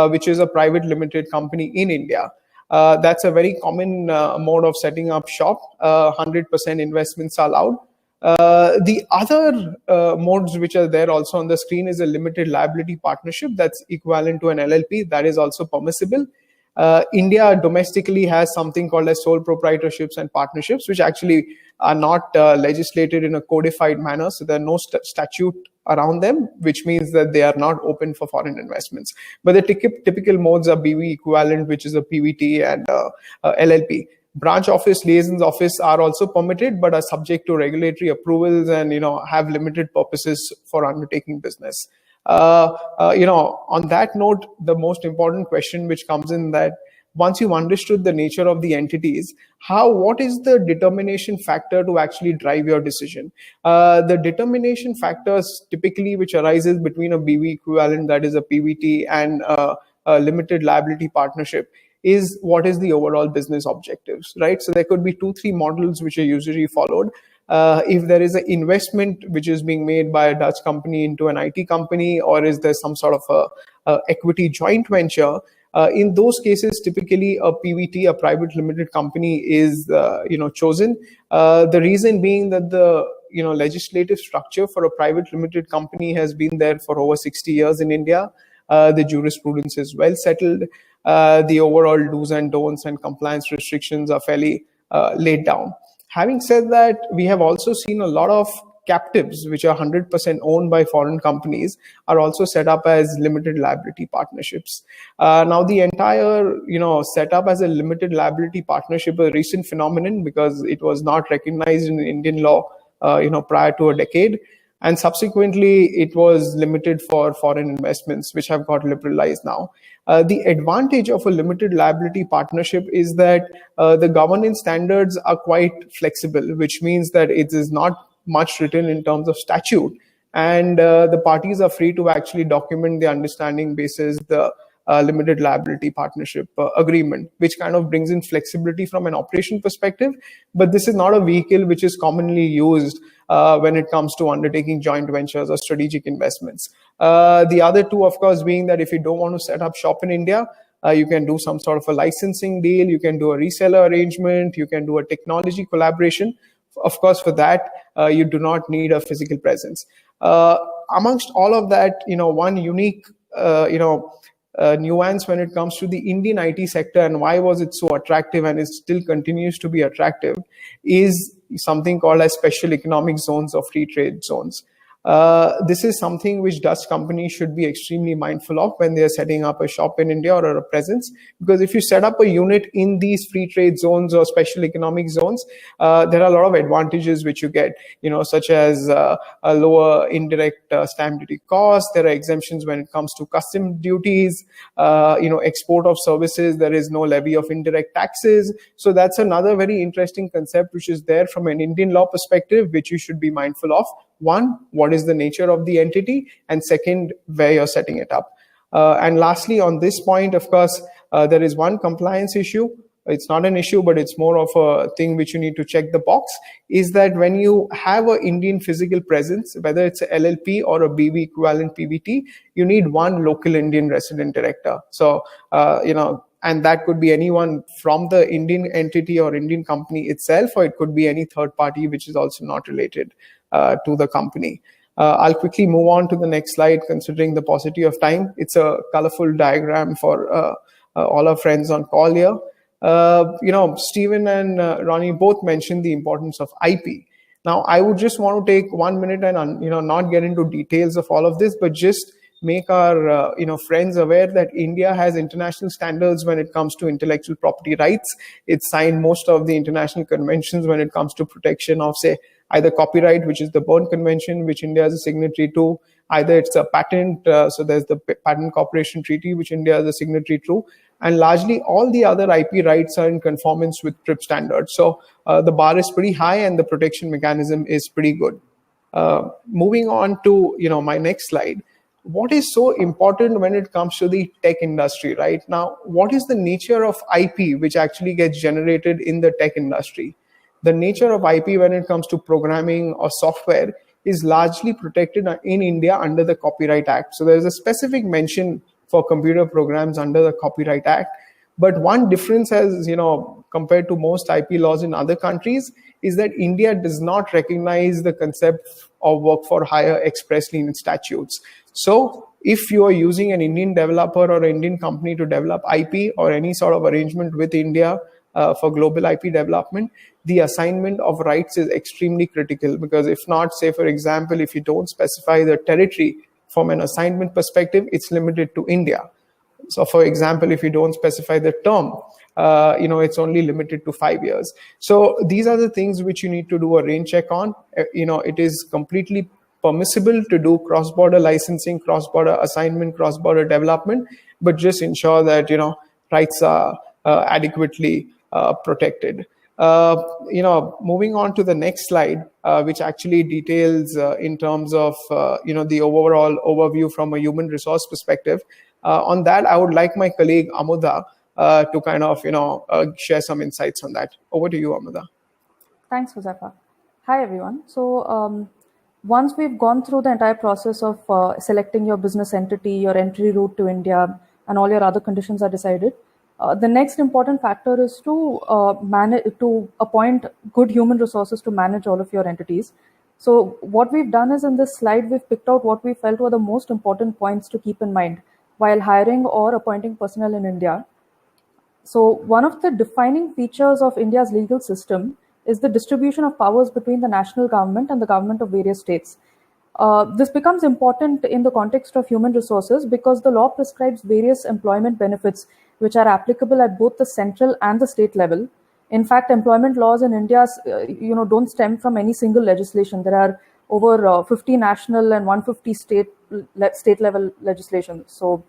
which is a private limited company in India. That's a very common mode of setting up shop. 100% investments are allowed. The other modes which are there also on the screen is a limited liability partnership that's equivalent to an LLP. That is also permissible. India domestically has something called as sole proprietorships and partnerships, which actually are not legislated in a codified manner. So there are no statute around them, which means that they are not open for foreign investments. But the typical modes are BV equivalent, which is a PVT, and LLP. Branch office, liaisons office are also permitted, but are subject to regulatory approvals and have limited purposes for undertaking business. On that note, the most important question which comes in, that once you've understood the nature of the entities, what is the determination factor to actually drive your decision? The determination factors typically which arises between a BV equivalent, that is a PVT, and a limited liability partnership is what is the overall business objectives, right? So there could be 2-3 models which are usually followed. If there is an investment which is being made by a Dutch company into an IT company, or is there some sort of a equity joint venture, in those cases, typically a PVT, a private limited company, is chosen. The reason being that the legislative structure for a private limited company has been there for over 60 years in India. The jurisprudence is well settled. The overall do's and don'ts and compliance restrictions are fairly laid down. Having said that, we have also seen a lot of captives which are 100% owned by foreign companies are also set up as limited liability partnerships. Now the entire setup as a limited liability partnership is a recent phenomenon, because it was not recognized in Indian law prior to a decade. And subsequently, it was limited for foreign investments, which have got liberalized now. The advantage of a limited liability partnership is that the governance standards are quite flexible, which means that it is not much written in terms of statute. And the parties are free to actually document the understanding basis the limited liability partnership agreement, which kind of brings in flexibility from an operation perspective. But this is not a vehicle which is commonly used when it comes to undertaking joint ventures or strategic investments. The other two, of course, being that if you don't want to set up shop in India, you can do some sort of a licensing deal, you can do a reseller arrangement, you can do a technology collaboration. Of course, for that, you do not need a physical presence. Amongst all of that, one unique nuance when it comes to the Indian IT sector and why was it so attractive and it still continues to be attractive is something called as special economic zones or free trade zones. This is something which Dutch companies should be extremely mindful of when they are setting up a shop in India or a presence, because if you set up a unit in these free trade zones or special economic zones, there are a lot of advantages which you get, such as a lower indirect stamp duty cost. There are exemptions when it comes to custom duties, export of services. There is no levy of indirect taxes. So that's another very interesting concept which is there from an Indian law perspective, which you should be mindful of. One, what is the nature of the entity? And second, where you're setting it up. And lastly, on this point, of course, there is one compliance issue. it's not an issue, but it's more of a thing which you need to check the box, is that when you have an Indian physical presence, whether it's a LLP or a BV equivalent PVT, you need one local Indian resident director. So, and that could be anyone from the Indian entity or Indian company itself, or it could be any third party which is also not related to the company. I'll quickly move on to the next slide, considering the paucity of time. It's a colorful diagram for all our friends on call here. Stephen and Ronnie both mentioned the importance of IP. Now, I would just want to take 1 minute and not get into details of all of this, but just make our friends aware that India has international standards when it comes to intellectual property rights. It's signed most of the international conventions when it comes to protection of, say, either copyright, which is the Berne Convention, which India is a signatory to, either it's a patent, so there's the Patent Cooperation Treaty, which India is a signatory to, and largely all the other IP rights are in conformance with TRIPS standards. So the bar is pretty high and the protection mechanism is pretty good. Moving on to my next slide. What is so important when it comes to the tech industry, right? Now, what is the nature of IP which actually gets generated in the tech industry? The nature of IP when it comes to programming or software is largely protected in India under the Copyright Act. So there's a specific mention for computer programs under the Copyright Act. But one difference, as compared to most IP laws in other countries, is that India does not recognize the concept of work for hire expressly in statutes. So if you are using an Indian developer or an Indian company to develop IP or any sort of arrangement with India for global IP development, the assignment of rights is extremely critical, because if not, say for example, if you don't specify the territory from an assignment perspective, it's limited to India. So for example, if you don't specify the term, it's only limited to 5 years. So these are the things which you need to do a rain check on. It is completely permissible to do cross-border licensing, cross-border assignment, cross-border development, but just ensure that, rights are adequately protected. Moving on to the next slide, which actually details in terms of, the overall overview from a human resource perspective. On that, I would like my colleague Amuda to kind of, share some insights on that. Over to you, Amuda. Thanks, Huzaifa. Hi, everyone. So once we've gone through the entire process of selecting your business entity, your entry route to India, and all your other conditions are decided, the next important factor is to appoint good human resources to manage all of your entities. So what we've done is, in this slide, we've picked out what we felt were the most important points to keep in mind while hiring or appointing personnel in India. So one of the defining features of India's legal system is the distribution of powers between the national government and the government of various states. This becomes important in the context of human resources because the law prescribes various employment benefits which are applicable at both the central and the state level. In fact, employment laws in India, don't stem from any single legislation. There are over 50 national and 150 state level legislation. So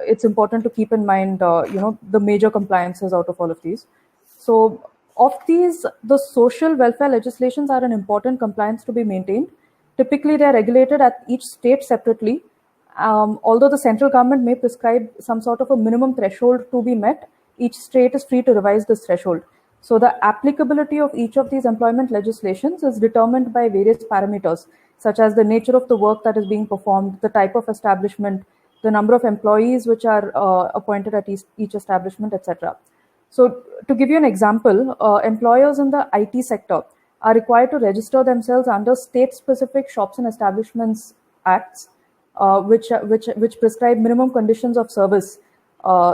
it's important to keep in mind, the major compliances out of all of these. So of these, the social welfare legislations are an important compliance to be maintained. Typically, they are regulated at each state separately. Although the central government may prescribe some sort of a minimum threshold to be met, each state is free to revise this threshold. So the applicability of each of these employment legislations is determined by various parameters, such as the nature of the work that is being performed, the type of establishment, the number of employees which are appointed at each establishment, etc. So to give you an example, employers in the IT sector are required to register themselves under state-specific Shops and Establishments Acts, which prescribe minimum conditions of service,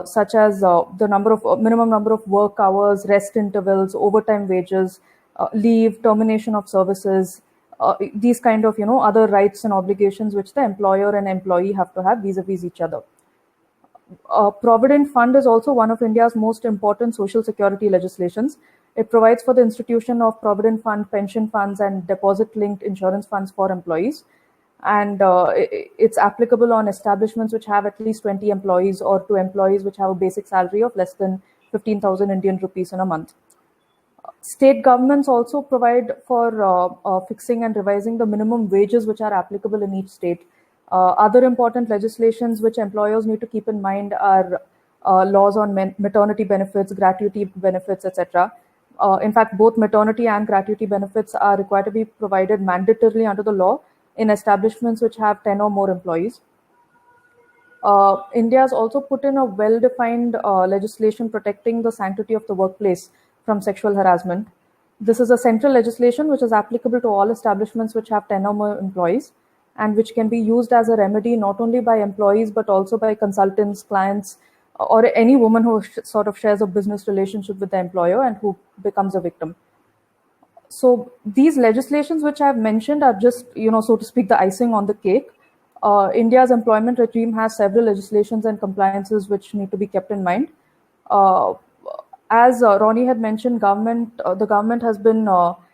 such as the minimum number of work hours, rest intervals, overtime wages, leave, termination of services, these kind of other rights and obligations which the employer and employee have to have vis-a-vis each other. Provident Fund is also one of India's most important social security legislations. It provides for the institution of Provident Fund, pension funds, and deposit-linked insurance funds for employees. And it's applicable on establishments which have at least 20 employees or to employees which have a basic salary of less than 15,000 Indian rupees in a month. State governments also provide for fixing and revising the minimum wages which are applicable in each state. Other important legislations which employers need to keep in mind are laws on maternity benefits, gratuity benefits, etc. In fact, both maternity and gratuity benefits are required to be provided mandatorily under the law in establishments which have 10 or more employees. India has also put in a well-defined legislation protecting the sanctity of the workplace from sexual harassment. This is a central legislation which is applicable to all establishments which have 10 or more employees, and which can be used as a remedy not only by employees but also by consultants, clients, or any woman who sort of shares a business relationship with the employer and who becomes a victim. So these legislations which I have mentioned are just, so to speak, the icing on the cake. India's employment regime has several legislations and compliances which need to be kept in mind. As Ronnie had mentioned, the government has been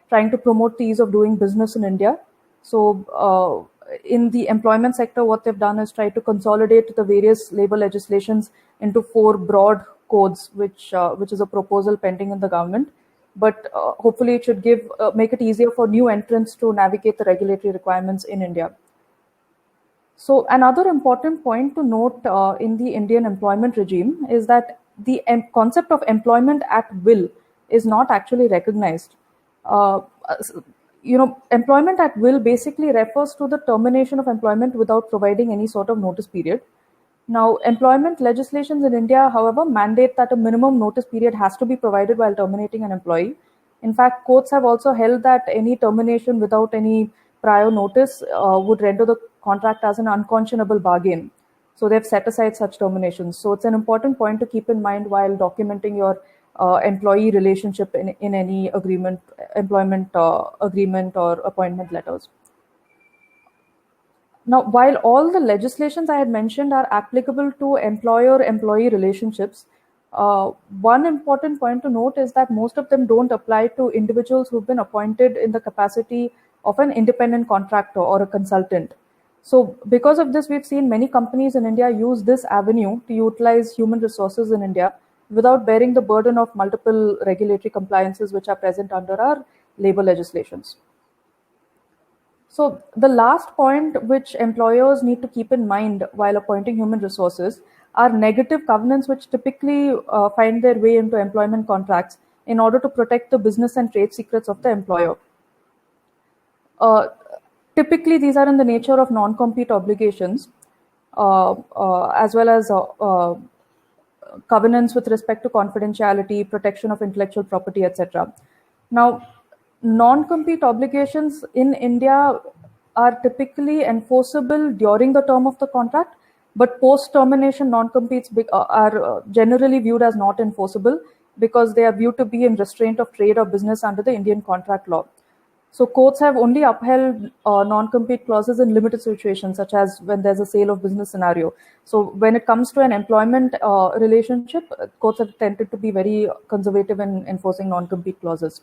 trying to promote the ease of doing business in India. So in the employment sector, what they've done is try to consolidate the various labor legislations into 4 broad codes, which is a proposal pending in the government. But hopefully it should make it easier for new entrants to navigate the regulatory requirements in India. So another important point to note in the Indian employment regime is that the concept of employment at will is not actually recognized. Employment at will basically refers to the termination of employment without providing any sort of notice period. Now, employment legislations in India, however, mandate that a minimum notice period has to be provided while terminating an employee. In fact, courts have also held that any termination without any prior notice would render the contract as an unconscionable bargain. So they've set aside such terminations. So it's an important point to keep in mind while documenting your employee relationship in any employment agreement or appointment letters. Now, while all the legislations I had mentioned are applicable to employer-employee relationships, one important point to note is that most of them don't apply to individuals who've been appointed in the capacity of an independent contractor or a consultant. So because of this, we've seen many companies in India use this avenue to utilize human resources in India without bearing the burden of multiple regulatory compliances which are present under our labor legislations. So the last point which employers need to keep in mind while appointing human resources are negative covenants which typically find their way into employment contracts in order to protect the business and trade secrets of the employer. Typically, these are in the nature of non-compete obligations, as well as covenants with respect to confidentiality, protection of intellectual property, etc. Now, non-compete obligations in India are typically enforceable during the term of the contract, but post-termination non-competes are generally viewed as not enforceable because they are viewed to be in restraint of trade or business under the Indian contract law. So courts have only upheld non-compete clauses in limited situations, such as when there's a sale of business scenario. So when it comes to an employment relationship, courts have tended to be very conservative in enforcing non-compete clauses.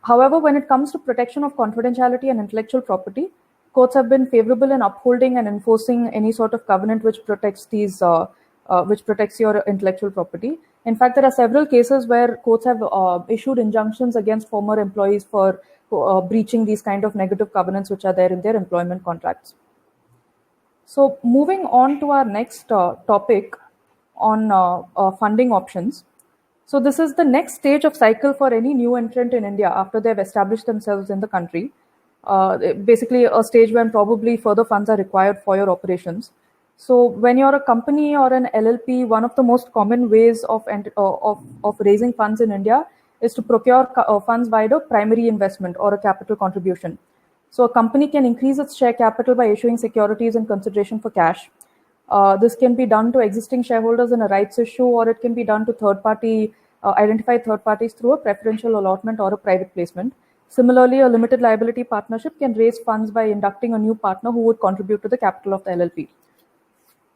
However, when it comes to protection of confidentiality and intellectual property, courts have been favorable in upholding and enforcing any sort of covenant which protects your intellectual property. In fact, there are several cases where courts have issued injunctions against former employees for breaching these kind of negative covenants which are there in their employment contracts. So moving on to our next topic on funding options. So this is the next stage of cycle for any new entrant in India after they've established themselves in the country. Basically a stage when probably further funds are required for your operations. So when you're a company or an LLP, one of the most common ways of raising funds in India is to procure funds by the primary investment or a capital contribution. So a company can increase its share capital by issuing securities in consideration for cash. This can be done to existing shareholders in a rights issue, or it can be done to identified third parties through a preferential allotment or a private placement. Similarly, a limited liability partnership can raise funds by inducting a new partner who would contribute to the capital of the LLP.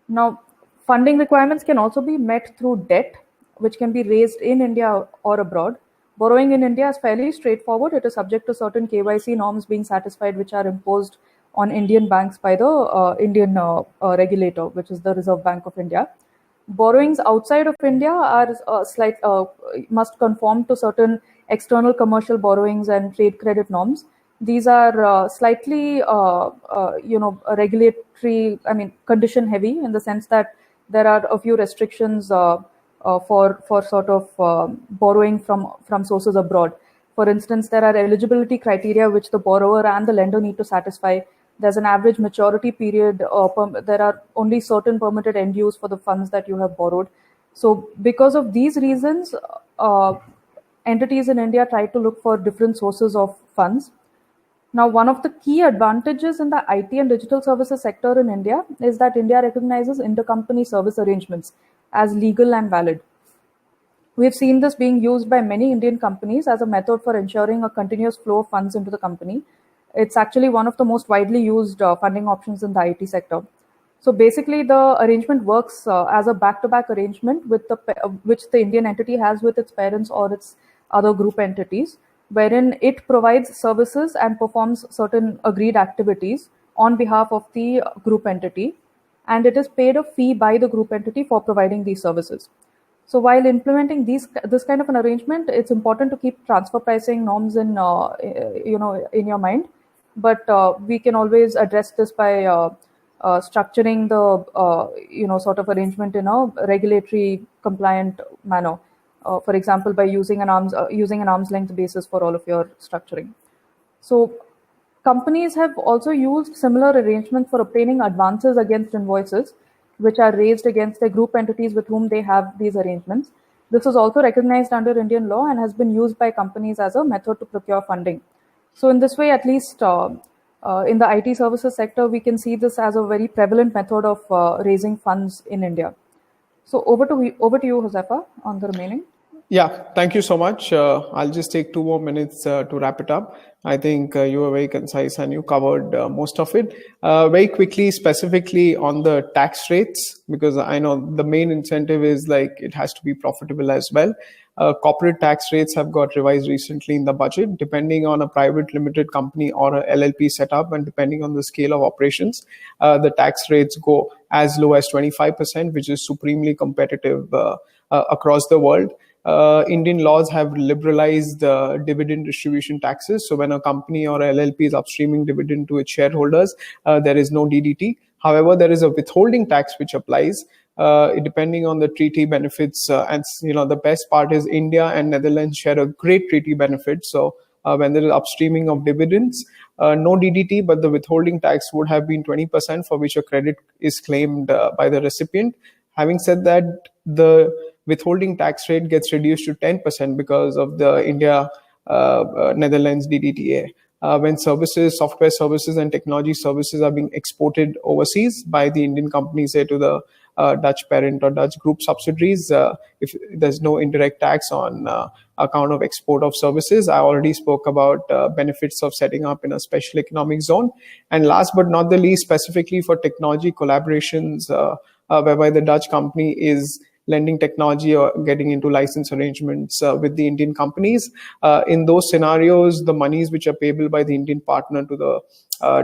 Now, funding requirements can also be met through debt, which can be raised in India or abroad. Borrowing in India is fairly straightforward. It is subject to certain KYC norms being satisfied, which are imposed on Indian banks by the Indian regulator, which is the Reserve Bank of India. Borrowings outside of India are must conform to certain external commercial borrowings and trade credit norms. These are slightly, regulatory, condition heavy in the sense that there are a few restrictions for sort of borrowing from sources abroad. For instance, there are eligibility criteria which the borrower and the lender need to satisfy. There's an average maturity period. There are only certain permitted end use for the funds that you have borrowed. So because of these reasons, entities in India try to look for different sources of funds. Now, one of the key advantages in the IT and digital services sector in India is that India recognizes intercompany service arrangements as legal and valid. We've seen this being used by many Indian companies as a method for ensuring a continuous flow of funds into the company. It's actually one of the most widely used funding options in the IT sector. So basically, the arrangement works as a back-to-back arrangement with which the Indian entity has with its parents or its other group entities, wherein it provides services and performs certain agreed activities on behalf of the group entity, and it is paid a fee by the group entity for providing these services. So while implementing this kind of an arrangement, it's important to keep transfer pricing norms in your mind. But we can always address this by structuring the sort of arrangement in a regulatory compliant manner. For example, by using an arm's length basis for all of your structuring. So companies have also used similar arrangements for obtaining advances against invoices, which are raised against the group entities with whom they have these arrangements. This is also recognized under Indian law and has been used by companies as a method to procure funding. So in this way, at least in the IT services sector, we can see this as a very prevalent method of raising funds in India. So over to you, Josefa, on the remaining. Yeah, thank you so much. I'll just take 2 more minutes to wrap it up. I think you were very concise and you covered most of it. Very quickly, specifically on the tax rates, because I know the main incentive is like it has to be profitable as well. Corporate tax rates have got revised recently in the budget, depending on a private limited company or a LLP setup, and depending on the scale of operations, the tax rates go as low as 25%, which is supremely competitive across the world. Indian laws have liberalized dividend distribution taxes. So when a company or LLP is upstreaming dividend to its shareholders, there is no DDT. However, there is a withholding tax which applies depending on the treaty benefits. And the best part is India and Netherlands share a great treaty benefit. So when there is upstreaming of dividends, no DDT, but the withholding tax would have been 20%, for which a credit is claimed by the recipient. Having said that, the withholding tax rate gets reduced to 10% because of the India Netherlands DDTA. When services, software services and technology services are being exported overseas by the Indian companies, say to the Dutch parent or Dutch group subsidiaries, if there's no indirect tax on account of export of services. I already spoke about benefits of setting up in a special economic zone. And last but not the least, specifically for technology collaborations, whereby the Dutch company is lending technology or getting into license arrangements with the Indian companies. In those scenarios, the monies which are payable by the Indian partner to the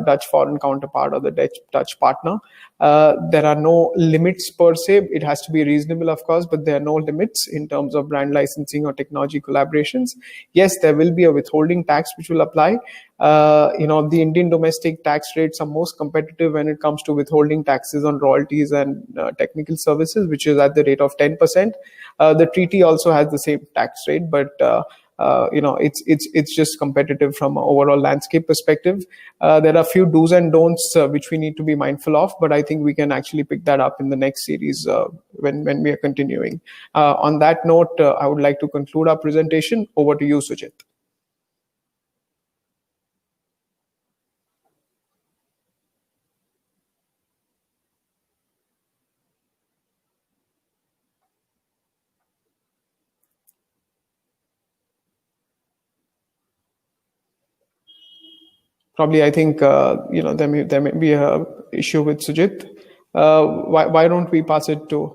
Dutch foreign counterpart or the Dutch partner, there are no limits per se. It has to be reasonable, of course, but there are no limits in terms of brand licensing or technology collaborations. Yes, there will be a withholding tax which will apply. The Indian domestic tax rates are most competitive when it comes to withholding taxes on royalties and technical services, which is at the rate of 10%. The treaty also has the same tax rate, but it's just competitive from an overall landscape perspective. There are a few do's and don'ts which we need to be mindful of, but I think we can actually pick that up in the next series when we are continuing. On that note, I would like to conclude our presentation. Over to you, Sujit. Probably, I think there may be a issue with Sujit. Why don't we pass it to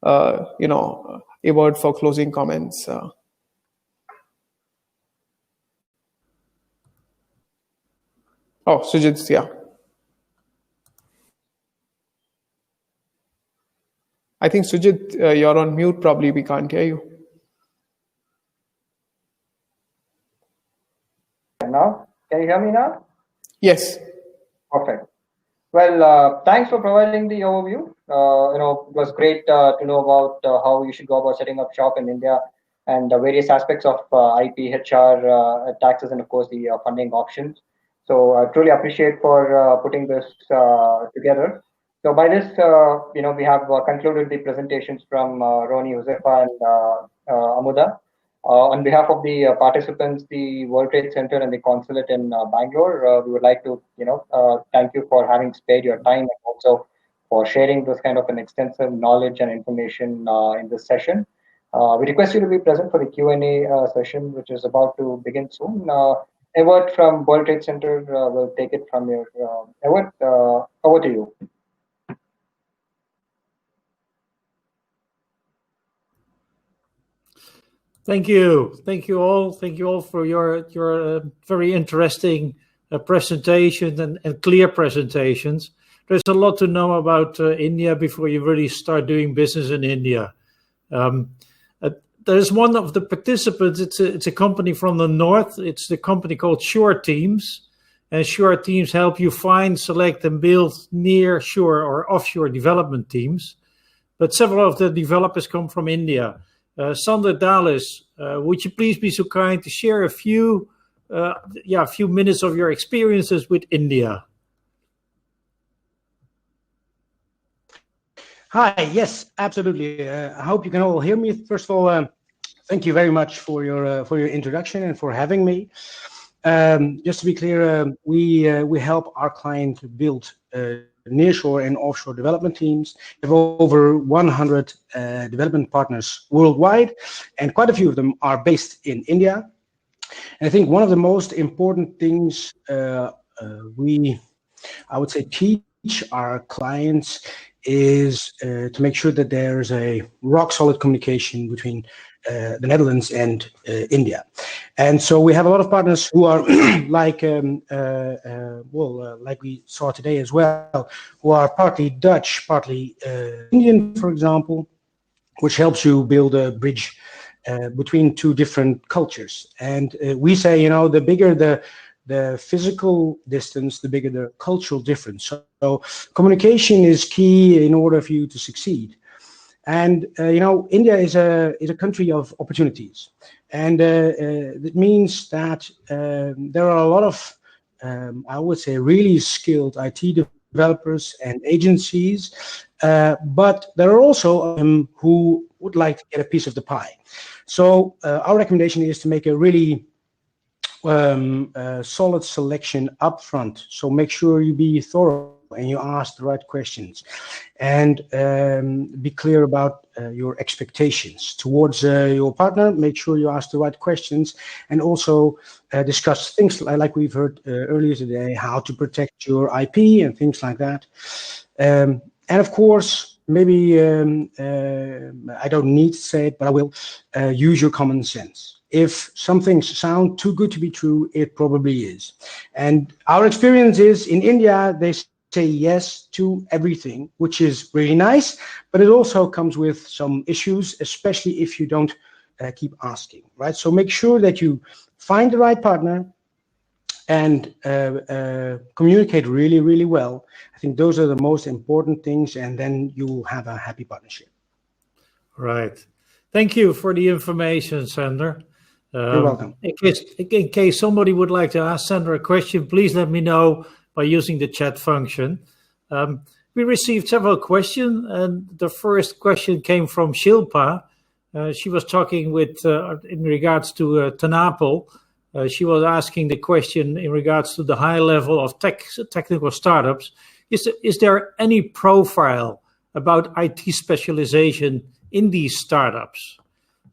Ebert for closing comments? Sujit, yeah. I think Sujit, you're on mute. Probably we can't hear you. Now, can you hear me now? Yes. Perfect. Well, thanks for providing the overview. It was great to know about how you should go about setting up shop in India and the various aspects of IP, HR, taxes, and of course the funding options. So I truly appreciate for putting this together. So by this, we have concluded the presentations from Roni, Josefa, and Amuda. On behalf of the participants, the World Trade Center and the Consulate in Bangalore, we would like to, thank you for having spared your time and also for sharing this kind of an extensive knowledge and information in this session. We request you to be present for the Q&A session, which is about to begin soon. Evert from World Trade Center will take it from here. Evert, over to you. Thank you. Thank you all. Thank you all for your very interesting presentations and clear presentations. There's a lot to know about India before you really start doing business in India. There's one of the participants, it's a company from the north. It's the company called Shore Teams. And Shore Teams help you find, select, and build near shore or offshore development teams. But several of the developers come from India. Sander Dales, would you please be so kind to share a few minutes of your experiences with India? Hi, yes, absolutely. I hope you can all hear me. First of all, thank you very much for your introduction and for having me. Just to be clear, we help our client to build nearshore and offshore development teams. We have over 100 development partners worldwide, and quite a few of them are based in India. And I think one of the most important things I would say, teach our clients is to make sure that there's a rock solid communication between the Netherlands and India. And so we have a lot of partners who are like we saw today as well, who are partly Dutch, partly Indian, for example, which helps you build a bridge between two different cultures. And we say, the bigger the physical distance, the bigger the cultural difference. So communication is key in order for you to succeed. And India is a country of opportunities, and it means that there are a lot of I would say really skilled IT developers and agencies, but there are also who would like to get a piece of the pie. So our recommendation is to make a really solid selection up front. So make sure you be thorough and you ask the right questions, and be clear about your expectations towards your partner. Make sure you ask the right questions, and also discuss things like we've heard earlier today, how to protect your IP and things like that. And of course, maybe I don't need to say it, but I will use your common sense. If some things sound too good to be true, it probably is. And our experience is in India, they say yes to everything, which is really nice, but it also comes with some issues, especially if you don't keep asking, right? So make sure that you find the right partner and communicate really, really well. I think those are the most important things, and then you will have a happy partnership. Right. Thank you for the information, Sander. You're welcome. In case somebody would like to ask Sander a question, please let me know by using the chat function. We received several questions, and the first question came from Shilpa. She was talking in regards to Tanapel. She was asking the question in regards to the high level of technical startups. Is there any profile about IT specialization in these startups?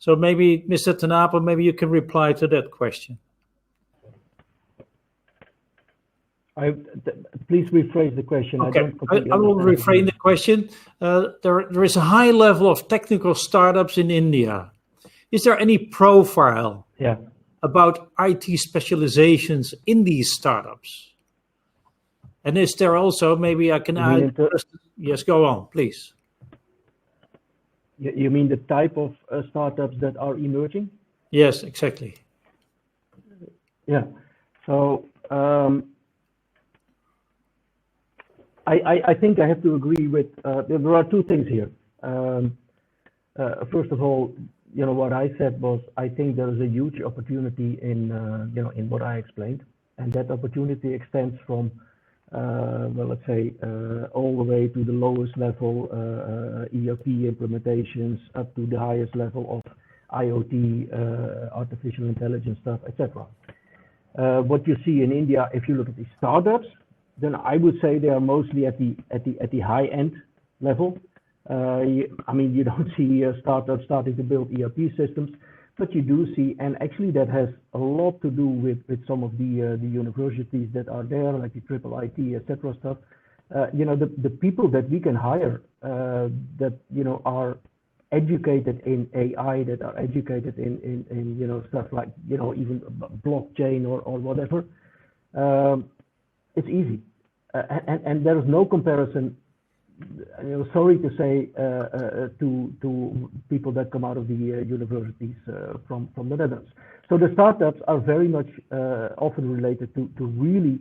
So maybe, Mr. Tanapel, maybe you can reply to that question. Please rephrase the question. Okay. I will reframe the question. There is a high level of technical startups in India. Is there any profile about IT specializations in these startups? And is there also, maybe I can add... Yes, go on, please. You mean the type of startups that are emerging? Yes, exactly. Yeah. So I think I have to agree with, there are two things here. First of all, what I said was, I think there is a huge opportunity in, in what I explained. And that opportunity extends from, let's say, all the way to the lowest level ERP implementations up to the highest level of IoT, artificial intelligence stuff, etc. What you see in India, if you look at the startups, then I would say they are mostly at the high end level. You don't see startups starting to build ERP systems, but you do see, and actually that has a lot to do with some of the universities that are there, like the triple IT, etc. stuff. The people that we can hire that are educated in AI, that are educated in stuff like even blockchain or whatever. It's easy, and there is no comparison. Sorry to say to people that come out of the universities from the Netherlands. So the startups are very much often related to really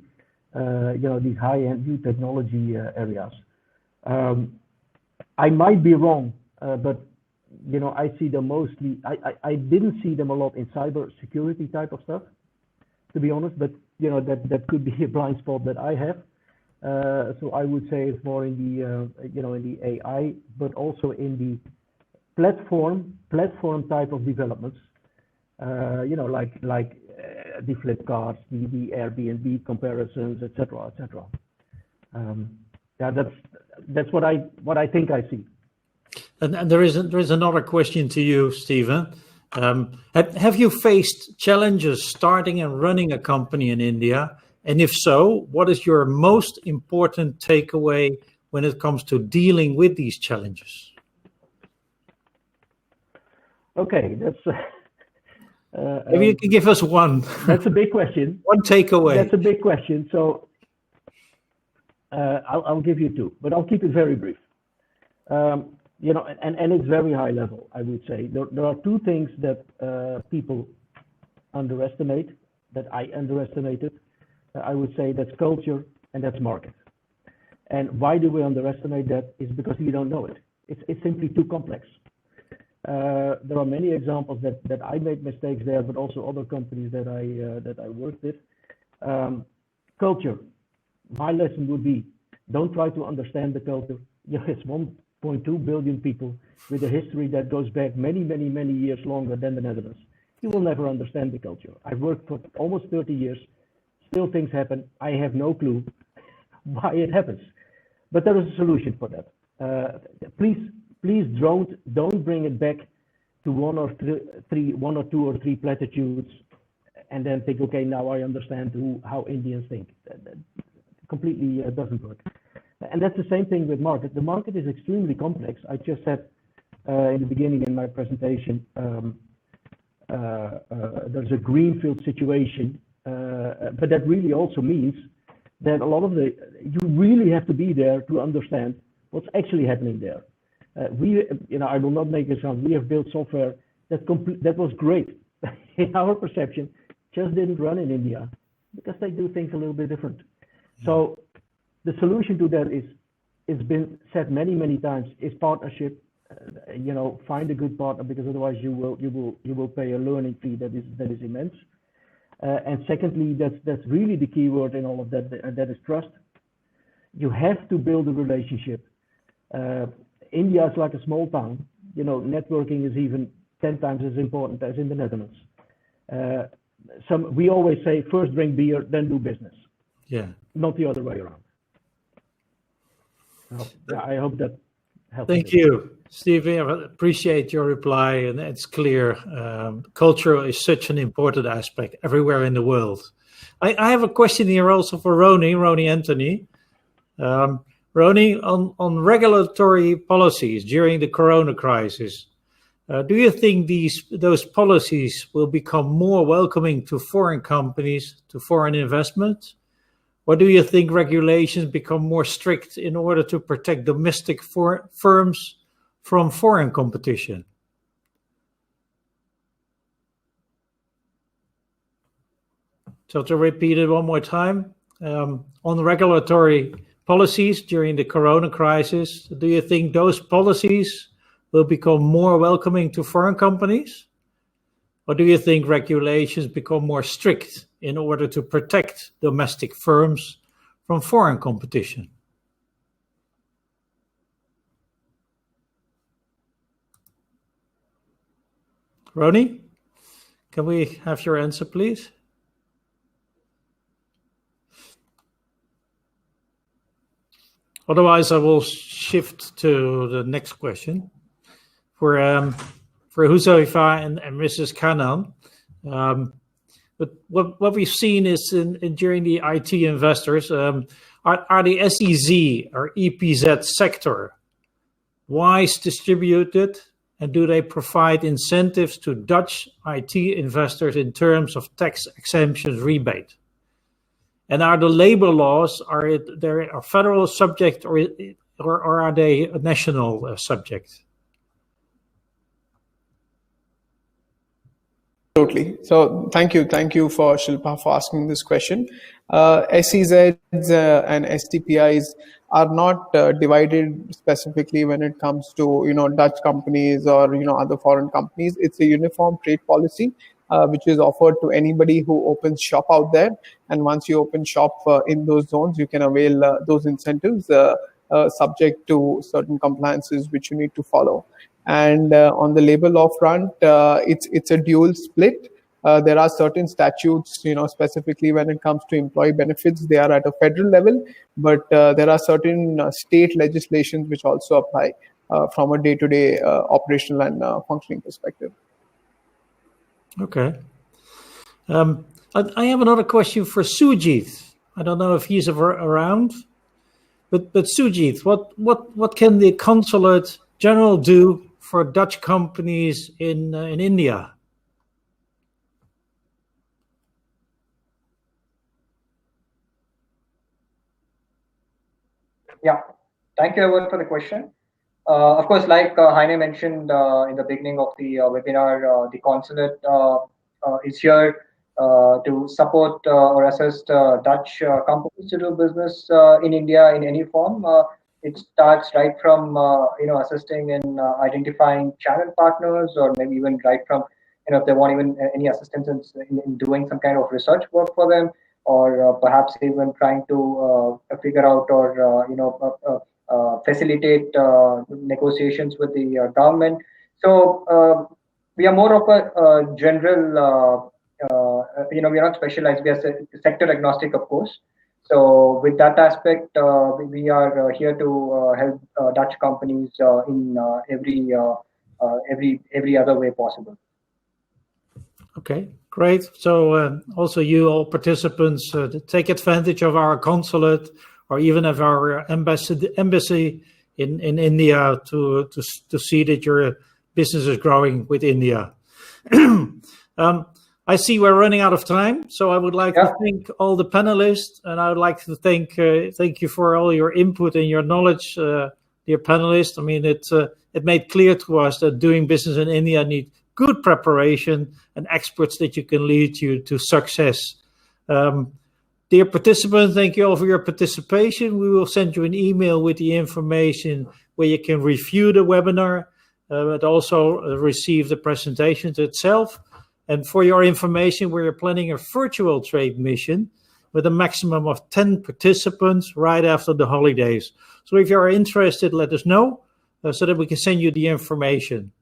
these high-end new technology areas. I might be wrong, but I see them mostly. I didn't see them a lot in cyber security type of stuff, to be honest. But that could be a blind spot that I have. So I would say it's more in the AI, but also in the platform type of developments. Like the Flipkarts, the Airbnb comparisons, etc. That's what I think I see. And there is another question to you, Stephen. Have you faced challenges starting and running a company in India? And if so, what is your most important takeaway when it comes to dealing with these challenges? Okay, that's. Maybe you can give us one. That's a big question. One takeaway. That's a big question. So I'll give you two, but I'll keep it very brief. And it's very high level, I would say. There are two things that people underestimate, that I underestimated. I would say that's culture and that's market. And why do we underestimate that? Is because we don't know it. It's simply too complex. There are many examples that I made mistakes there, but also other companies that I worked with. Culture. My lesson would be, don't try to understand the culture. It's 1.2 billion people with a history that goes back many, many, many years longer than the Netherlands. You will never understand the culture. I've worked for almost 30 years. Still things happen. I have no clue why it happens, but there is a solution for that. Please don't bring it back to one or two or three platitudes, and then think, okay, now I understand how Indians think. That completely doesn't work. And that's the same thing with market. The market is extremely complex. I just said in the beginning in my presentation, there's a greenfield situation. But that really also means that a lot of you really have to be there to understand what's actually happening there. I will not make it sound. We have built software that was great in our perception, just didn't run in India because they do things a little bit different. So the solution to that it's been said many, many times, is partnership. Find a good partner, because otherwise you will pay a learning fee that is immense. And secondly, that's really the key word in all of that, and that is trust. You have to build a relationship. India is like a small town. Networking is even 10 times as important as in the Netherlands. We always say, first drink beer, then do business. Yeah. Not the other way around. I hope that helps. Thank you, Stevie. I appreciate your reply, and it's clear. Culture is such an important aspect everywhere in the world. I have a question here also for Ronnie Anthony. Ronnie, on regulatory policies during the Corona crisis, do you think those policies will become more welcoming to foreign companies, to foreign investment? Or do you think regulations become more strict in order to protect domestic firms from foreign competition? So to repeat it one more time, on regulatory policies during the corona crisis, do you think those policies will become more welcoming to foreign companies? Or do you think regulations become more strict in order to protect domestic firms from foreign competition? Ronnie, can we have your answer, please? Otherwise, I will shift to the next question for Huzaifa and Mrs. Kanan. But what we've seen is during the IT investors, are the SEZ or EPZ sector wise distributed, and do they provide incentives to Dutch IT investors in terms of tax exemptions rebate? And are the labor laws, are they a federal subject or are they a national subject? Totally. So thank you for Shilpa for asking this question. SEZs and STPIs are not divided specifically when it comes to Dutch companies or other foreign companies. It's a uniform trade policy which is offered to anybody who opens shop out there. And once you open shop in those zones, you can avail those incentives subject to certain compliances which you need to follow. And on the labor law front, it's a dual split. There are certain statutes, specifically when it comes to employee benefits, they are at a federal level, but there are certain state legislations which also apply from a day-to-day operational and functioning perspective. Okay. I have another question for Sujit. I don't know if he's around, but Sujit, what can the Consulate General do for Dutch companies in India? Yeah, thank you everyone for the question. Of course, like Heine mentioned in the beginning of the webinar, the Consulate is here to support or assist Dutch companies to do business in India in any form. It starts right from assisting in identifying channel partners, or maybe even right from if they want even any assistance in doing some kind of research work for them, or perhaps even trying to figure out or facilitate negotiations with the government. So we are more of a general, we are not specialized. We are sector agnostic, of course. So with that aspect, we are here to help Dutch companies in every other way possible. Okay, great. So also you all participants take advantage of our consulate or even of our embassy in India to see that your business is growing with India. I see we're running out of time, so I would like to thank all the panelists, and I would like to thank you for all your input and your knowledge, dear panelists. I mean, it made clear to us that doing business in India needs good preparation and experts that you can lead you to success. Dear participants, thank you all for your participation. We will send you an email with the information where you can review the webinar, but also receive the presentations itself. And for your information, we are planning a virtual trade mission with a maximum of 10 participants right after the holidays. So if you are interested, let us know so that we can send you the information.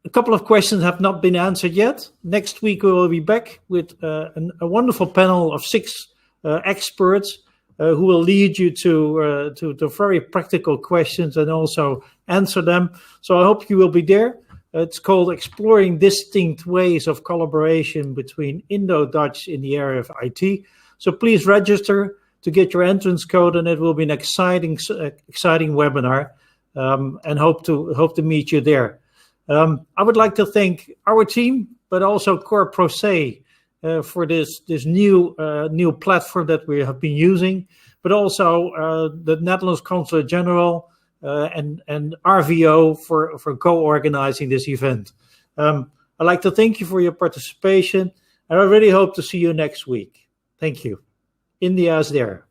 A couple of questions have not been answered yet. Next week, we will be back with a wonderful panel of 6 experts who will lead you to very practical questions and also answer them. So I hope you will be there. It's called Exploring Distinct Ways of Collaboration Between Indo-Dutch in the Area of IT. So please register to get your entrance code, and it will be an exciting webinar, and hope to meet you there. I would like to thank our team, but also coöperation for this new platform that we have been using, but also the Netherlands Consulate General and RVO for co-organizing this event. I'd like to thank you for your participation, and I really hope to see you next week. Thank you. India is there.